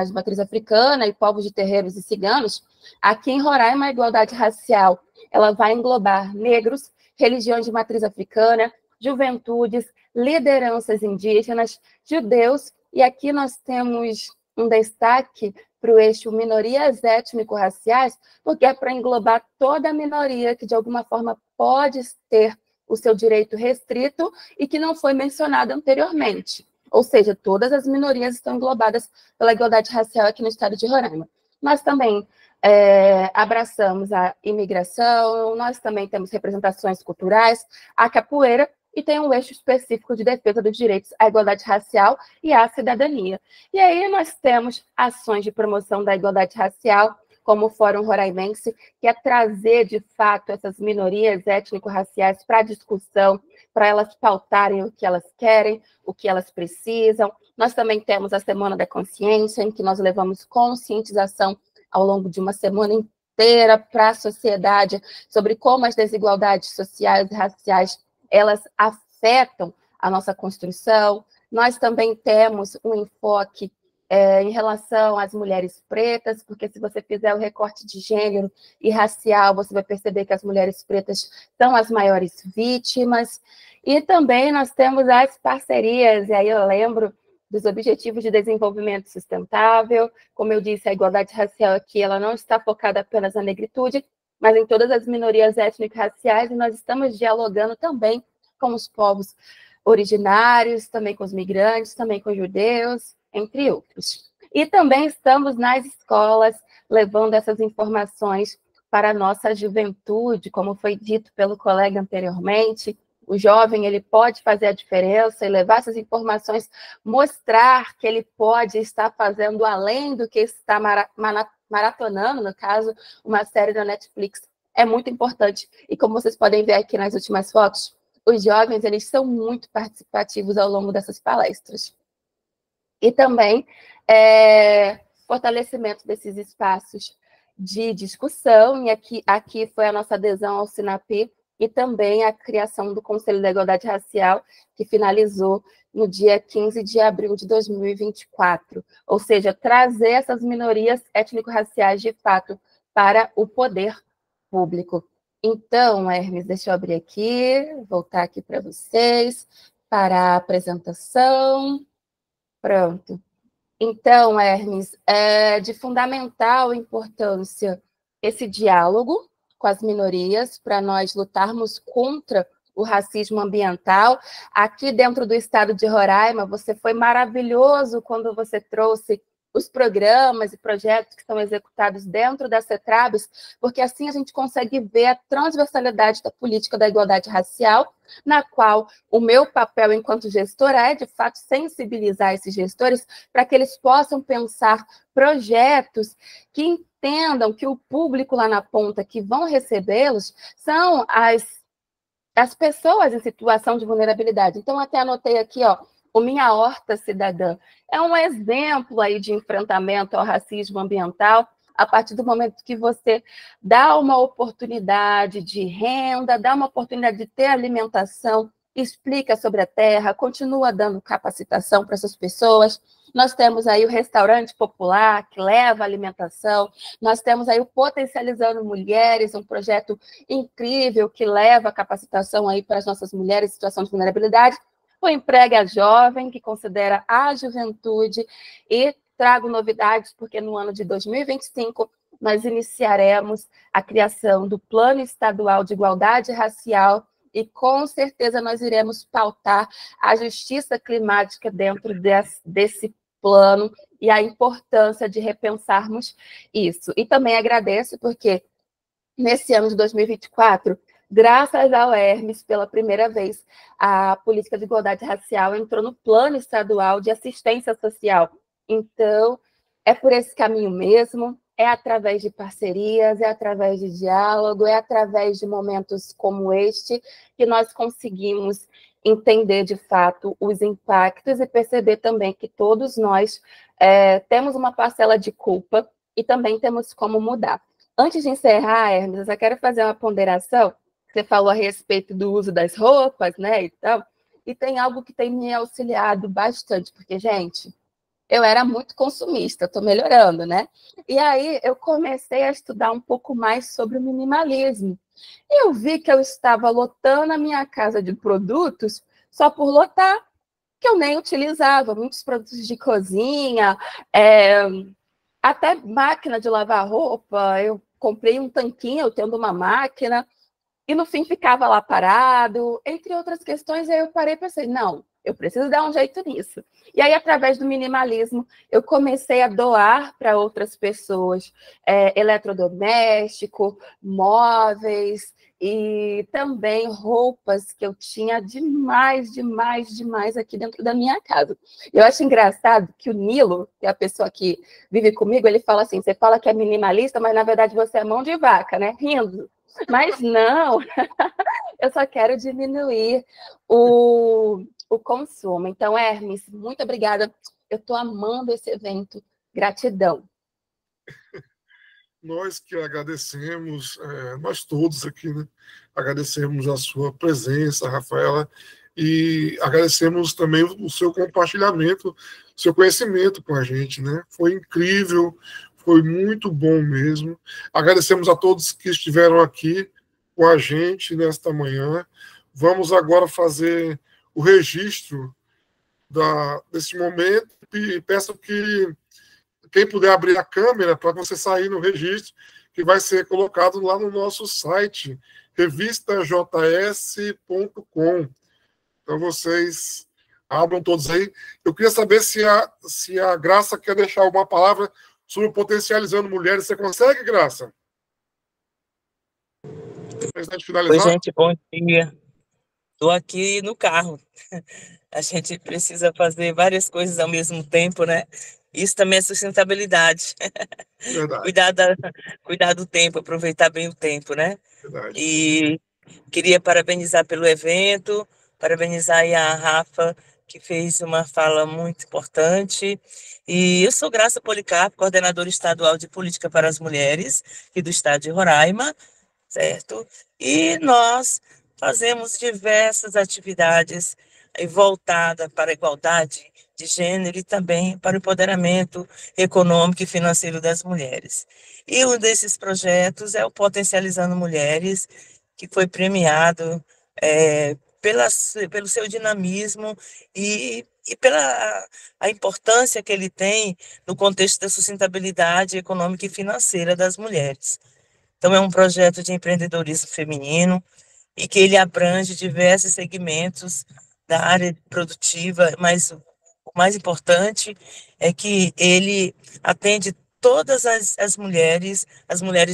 Speaker 2: de matriz africana e povos de terreiros e ciganos, aqui em Roraima, a igualdade racial ela vai englobar negros, religiões de matriz africana, juventudes, lideranças indígenas, judeus, e aqui nós temos um destaque para o eixo minorias étnico-raciais, porque é para englobar toda a minoria que, de alguma forma, pode ter o seu direito restrito e que não foi mencionado anteriormente. Ou seja, todas as minorias estão englobadas pela igualdade racial aqui no estado de Roraima. Nós também abraçamos a imigração, nós também temos representações culturais, a capoeira, e tem um eixo específico de defesa dos direitos à igualdade racial e à cidadania. E aí nós temos ações de promoção da igualdade racial, como o Fórum Roraimense, que é trazer, de fato, essas minorias étnico-raciais para a discussão, para elas pautarem o que elas querem, o que elas precisam. Nós também temos a Semana da Consciência, em que nós levamos conscientização ao longo de uma semana inteira para a sociedade sobre como as desigualdades sociais e raciais elas afetam a nossa construção, Nós também temos um enfoque em relação às mulheres pretas, porque se você fizer o recorte de gênero e racial, você vai perceber que as mulheres pretas são as maiores vítimas. E também nós temos as parcerias, e aí eu lembro dos Objetivos de Desenvolvimento Sustentável. Como eu disse, a igualdade racial aqui ela não está focada apenas na negritude, mas em todas as minorias étnico-raciais, e nós estamos dialogando também com os povos originários, também com os migrantes, também com os judeus, entre outros. E também estamos nas escolas levando essas informações para a nossa juventude, como foi dito pelo colega anteriormente. O jovem ele pode fazer a diferença e levar essas informações, mostrar que ele pode estar fazendo além do que está maratonando, no caso, uma série da Netflix. É muito importante. E como vocês podem ver aqui nas últimas fotos, os jovens eles são muito participativos ao longo dessas palestras. E também fortalecimento desses espaços de discussão, e aqui foi a nossa adesão ao SINAPI, e também a criação do Conselho da Igualdade Racial, que finalizou no dia 15 de abril de 2024, ou seja, trazer essas minorias étnico-raciais, de fato, para o poder público. Então, Hermes, deixa eu abrir aqui, voltar aqui para vocês, para a apresentação. Pronto. Então, Hermes, é de fundamental importância esse diálogo com as minorias para nós lutarmos contra o racismo ambiental. Aqui dentro do estado de Roraima, você foi maravilhoso quando você trouxe os programas e projetos que são executados dentro da CETRABES, porque assim a gente consegue ver a transversalidade da política da igualdade racial, na qual o meu papel enquanto gestora é, de fato, sensibilizar esses gestores para que eles possam pensar projetos que entendam que o público lá na ponta que vão recebê-los são as pessoas em situação de vulnerabilidade. Então, até anotei aqui, ó, o Minha Horta Cidadã. É um exemplo aí de enfrentamento ao racismo ambiental, a partir do momento que você dá uma oportunidade de renda, dá uma oportunidade de ter alimentação, explica sobre a terra, continua dando capacitação para essas pessoas. Nós temos aí o restaurante popular, que leva alimentação. Nós temos aí o Potencializando Mulheres, um projeto incrível que leva capacitação aí para as nossas mulheres em situação de vulnerabilidade. O Emprega Jovem, que considera a juventude, e trago novidades, porque no ano de 2025 nós iniciaremos a criação do Plano Estadual de Igualdade Racial, e com certeza nós iremos pautar a justiça climática dentro desse plano e a importância de repensarmos isso. E também agradeço porque nesse ano de 2024, graças ao Hermes, pela primeira vez, a política de igualdade racial entrou no Plano Estadual de Assistência Social. Então, é por esse caminho mesmo, é através de parcerias, é através de diálogo, é através de momentos como este que nós conseguimos entender, de fato, os impactos e perceber também que todos nós temos uma parcela de culpa e também temos como mudar. Antes de encerrar, Hermes, eu só quero fazer uma ponderação. Você falou a respeito do uso das roupas, né, e tal, e tem algo que tem me auxiliado bastante, porque, gente, eu era muito consumista, estou melhorando, né? E aí eu comecei a estudar um pouco mais sobre o minimalismo. E eu vi que eu estava lotando a minha casa de produtos só por lotar, que eu nem utilizava, muitos produtos de cozinha, até máquina de lavar roupa, eu comprei um tanquinho, eu tendo uma máquina, e no fim ficava lá parado, entre outras questões, aí eu parei e pensei, não, eu preciso dar um jeito nisso. E aí, através do minimalismo, eu comecei a doar para outras pessoas eletrodoméstico, móveis e também roupas que eu tinha demais aqui dentro da minha casa. Eu acho engraçado que o Nilo, que é a pessoa que vive comigo, ele fala assim, você fala que é minimalista, mas na verdade você é mão de vaca, né? Rindo. Mas não, eu só quero diminuir o consumo. Então, Hermes, muito obrigada. Eu estou amando esse evento. Gratidão.
Speaker 1: Nós que agradecemos, nós todos aqui, né? Agradecemos a sua presença, Rafaela. e agradecemos também o seu compartilhamento, o seu conhecimento com a gente, né? Foi incrível, foi muito bom mesmo. Agradecemos a todos que estiveram aqui com a gente nesta manhã. Vamos agora fazer o registro desse momento e peço que quem puder abrir a câmera para você sair no registro, que vai ser colocado lá no nosso site, revistajs.com. Então, vocês abram todos aí. Eu queria saber se a Graça quer deixar uma palavra sobre Potencializando Mulheres. Você consegue, Graça?
Speaker 6: Oi, gente, bom dia. Estou aqui no carro. A gente precisa fazer várias coisas ao mesmo tempo, né? Isso também é sustentabilidade.
Speaker 1: Verdade.
Speaker 6: Cuidar do tempo, aproveitar bem o tempo, né?
Speaker 1: Verdade.
Speaker 6: E queria parabenizar pelo evento, parabenizar aí a Rafa, que fez uma fala muito importante. E eu sou Graça Policarpo, coordenadora estadual de Política para as Mulheres, aqui do estado de Roraima, certo? E nós fazemos diversas atividades voltadas para a igualdade de gênero e também para o empoderamento econômico e financeiro das mulheres. E um desses projetos é o Potencializando Mulheres, que foi premiado pelo seu dinamismo e pela a importância que ele tem no contexto da sustentabilidade econômica e financeira das mulheres. Então, é um projeto de empreendedorismo feminino e que ele abrange diversos segmentos da área produtiva, mas o mais importante é que ele atende todas as mulheres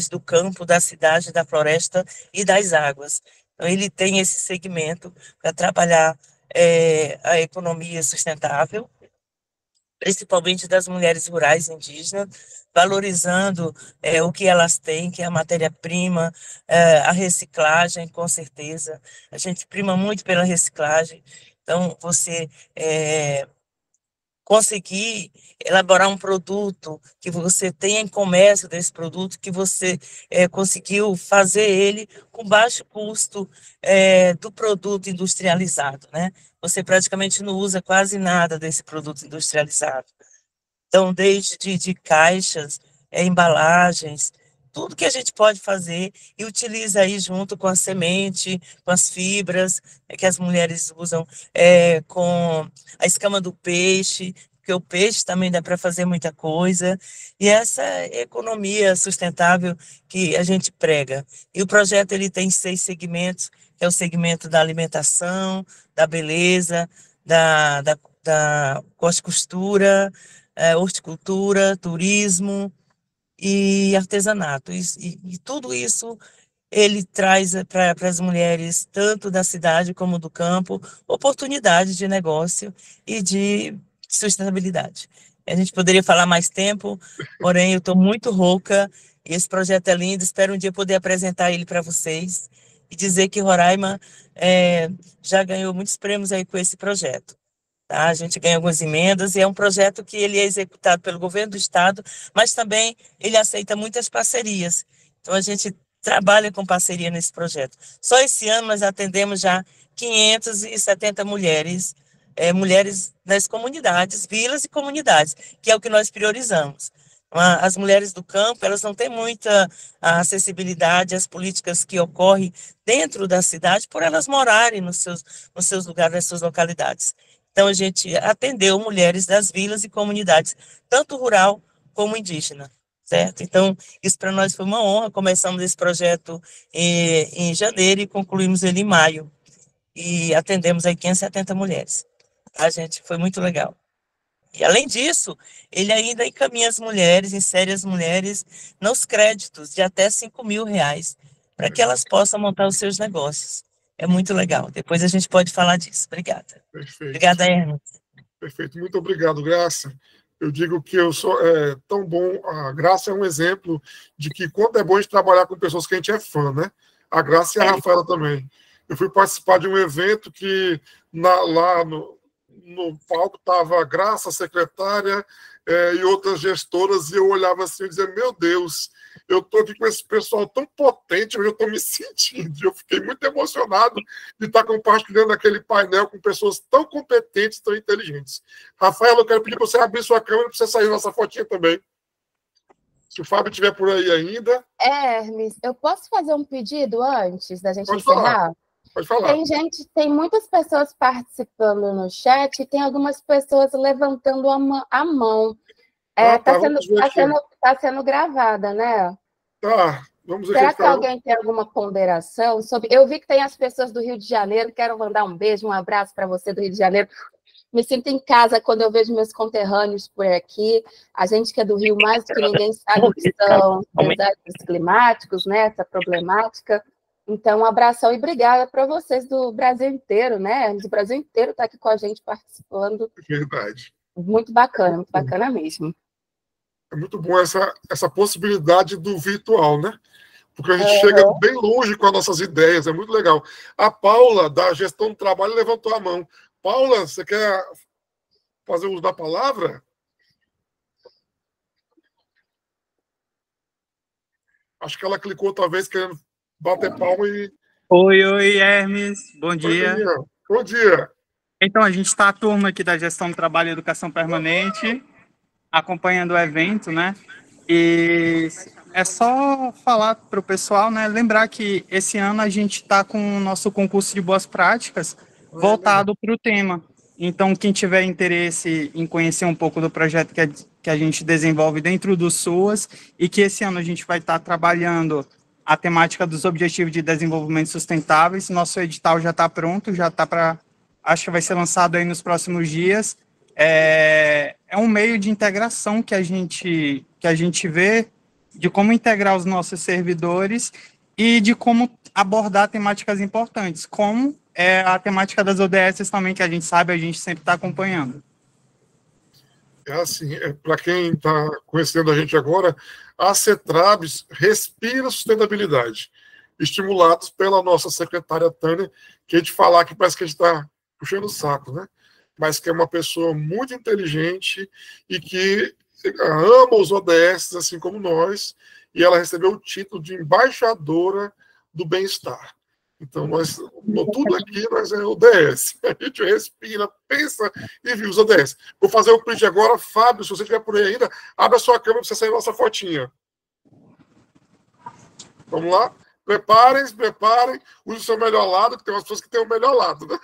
Speaker 6: do campo, da cidade, da floresta e das águas. Então, ele tem esse segmento para trabalhar a economia sustentável, principalmente das mulheres rurais indígenas, valorizando o que elas têm, que é a matéria-prima, a reciclagem, com certeza. A gente prima muito pela reciclagem. Então, você conseguir elaborar um produto, que você tenha em comércio desse produto, que você conseguiu fazer ele com baixo custo do produto industrializado, né? Você praticamente não usa quase nada desse produto industrializado. Então, desde de caixas, embalagens, tudo que a gente pode fazer e utiliza aí junto com a semente, com as fibras que as mulheres usam, com a escama do peixe, porque o peixe também dá para fazer muita coisa, e essa economia sustentável que a gente prega. E o projeto ele tem 6 segmentos, que é o segmento da alimentação, da beleza, da costura, horticultura, turismo e artesanato. E tudo isso ele traz para as mulheres, tanto da cidade como do campo, oportunidades de negócio e de sustentabilidade. A gente poderia falar mais tempo, porém eu estou muito rouca e esse projeto é lindo, espero um dia poder apresentar ele para vocês e dizer que Roraima já ganhou muitos prêmios aí com esse projeto. Tá? A gente ganha algumas emendas e é um projeto que ele é executado pelo governo do estado, mas também ele aceita muitas parcerias. Então, a gente trabalha com parceria nesse projeto. Só esse ano nós atendemos já 570 mulheres, mulheres nas comunidades, vilas e comunidades, que é o que nós priorizamos. As mulheres do campo, elas não têm muita acessibilidade às políticas que ocorrem dentro da cidade, por elas morarem nos seus lugares, nas suas localidades. Então, a gente atendeu mulheres das vilas e comunidades, tanto rural como indígena, certo? Então, isso para nós foi uma honra. Começamos esse projeto em janeiro e concluímos ele em maio. E atendemos aí 570 mulheres. A gente foi muito legal. E, além disso, ele ainda encaminha as mulheres, insere as mulheres nos créditos de até R$5.000, para que elas possam montar os seus negócios. É muito legal. Depois a gente pode falar disso. Obrigada.
Speaker 1: Perfeito.
Speaker 6: Obrigada, Hermes.
Speaker 1: Perfeito. Muito obrigado, Graça. Eu digo que eu sou tão bom. A Graça é um exemplo de que quanto é bom a gente trabalhar com pessoas que a gente é fã, né? A Graça e a Rafaela também. Eu fui participar de um evento que lá no palco estava a Graça, a secretária, e outras gestoras, e eu olhava assim e dizia, meu Deus, eu estou aqui com esse pessoal tão potente, eu estou me sentindo. Eu fiquei muito emocionado de estar compartilhando aquele painel com pessoas tão competentes, tão inteligentes. Rafael, eu quero pedir para você abrir sua câmera para você sair nossa fotinha também. Se o Fábio estiver por aí ainda.
Speaker 2: Hermes, eu posso fazer um pedido antes da gente
Speaker 1: Pode
Speaker 2: encerrar?
Speaker 1: falar. Pode falar.
Speaker 2: Tem muitas pessoas participando no chat e tem algumas pessoas levantando a mão. Tá sendo gravada, né?
Speaker 1: Tá, vamos ver.
Speaker 2: Será que alguém tem alguma ponderação sobre... Eu vi que tem as pessoas do Rio de Janeiro, quero mandar um beijo, um abraço para você do Rio de Janeiro. Me sinto em casa quando eu vejo meus conterrâneos por aqui. A gente que é do Rio, mais do que ninguém sabe o que são desastres climáticos, né? Essa problemática. Então, um abração e obrigada para vocês do Brasil inteiro, né? O Brasil inteiro está aqui com a gente participando.
Speaker 1: Verdade.
Speaker 2: Muito bacana mesmo.
Speaker 1: É muito bom essa possibilidade do virtual, né? Porque a gente chega bem longe com as nossas ideias, é muito legal. A Paula, da Gestão do Trabalho, levantou a mão. Paula, você quer fazer uso da palavra? Acho que ela clicou, talvez, querendo bater palma e...
Speaker 7: Oi, Hermes. Bom dia.
Speaker 1: Bom dia.
Speaker 7: Então, a gente está a turma aqui da Gestão do Trabalho e Educação Permanente, acompanhando o evento, né? E é só falar para o pessoal, né? Lembrar que esse ano a gente está com o nosso concurso de boas práticas voltado para o tema. Então, quem tiver interesse em conhecer um pouco do projeto que a gente desenvolve dentro do SUAS, e que esse ano a gente vai estar trabalhando a temática dos Objetivos de Desenvolvimento Sustentáveis, nosso edital já está pronto, já está para... Acho que vai ser lançado aí nos próximos dias. É um meio de integração que a gente vê, de como integrar os nossos servidores e de como abordar temáticas importantes, como é a temática das ODS também, que a gente sabe, a gente sempre está acompanhando.
Speaker 1: É assim, para quem está conhecendo a gente agora, a CETRABS respira sustentabilidade, estimulados pela nossa secretária Tânia, que a gente falar que parece que a gente está puxando o saco, né? Mas que é uma pessoa muito inteligente e que ama os ODS, assim como nós, e ela recebeu o título de embaixadora do bem-estar. Então, tudo aqui nós é ODS. A gente respira, pensa e viu os ODS. Vou fazer o print agora. Fábio, se você estiver por aí ainda, abre a sua câmera para você sair nossa fotinha. Vamos lá? Preparem. Use o seu melhor lado, que tem umas pessoas que têm o melhor lado, né?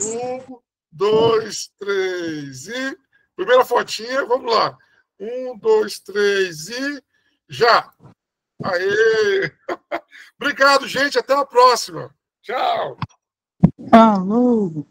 Speaker 1: 1, 2, 3 e... Primeira fotinha, vamos lá. 1, 2, 3 e... Já! Aê! Obrigado, gente. Até a próxima. Tchau.
Speaker 7: Falou!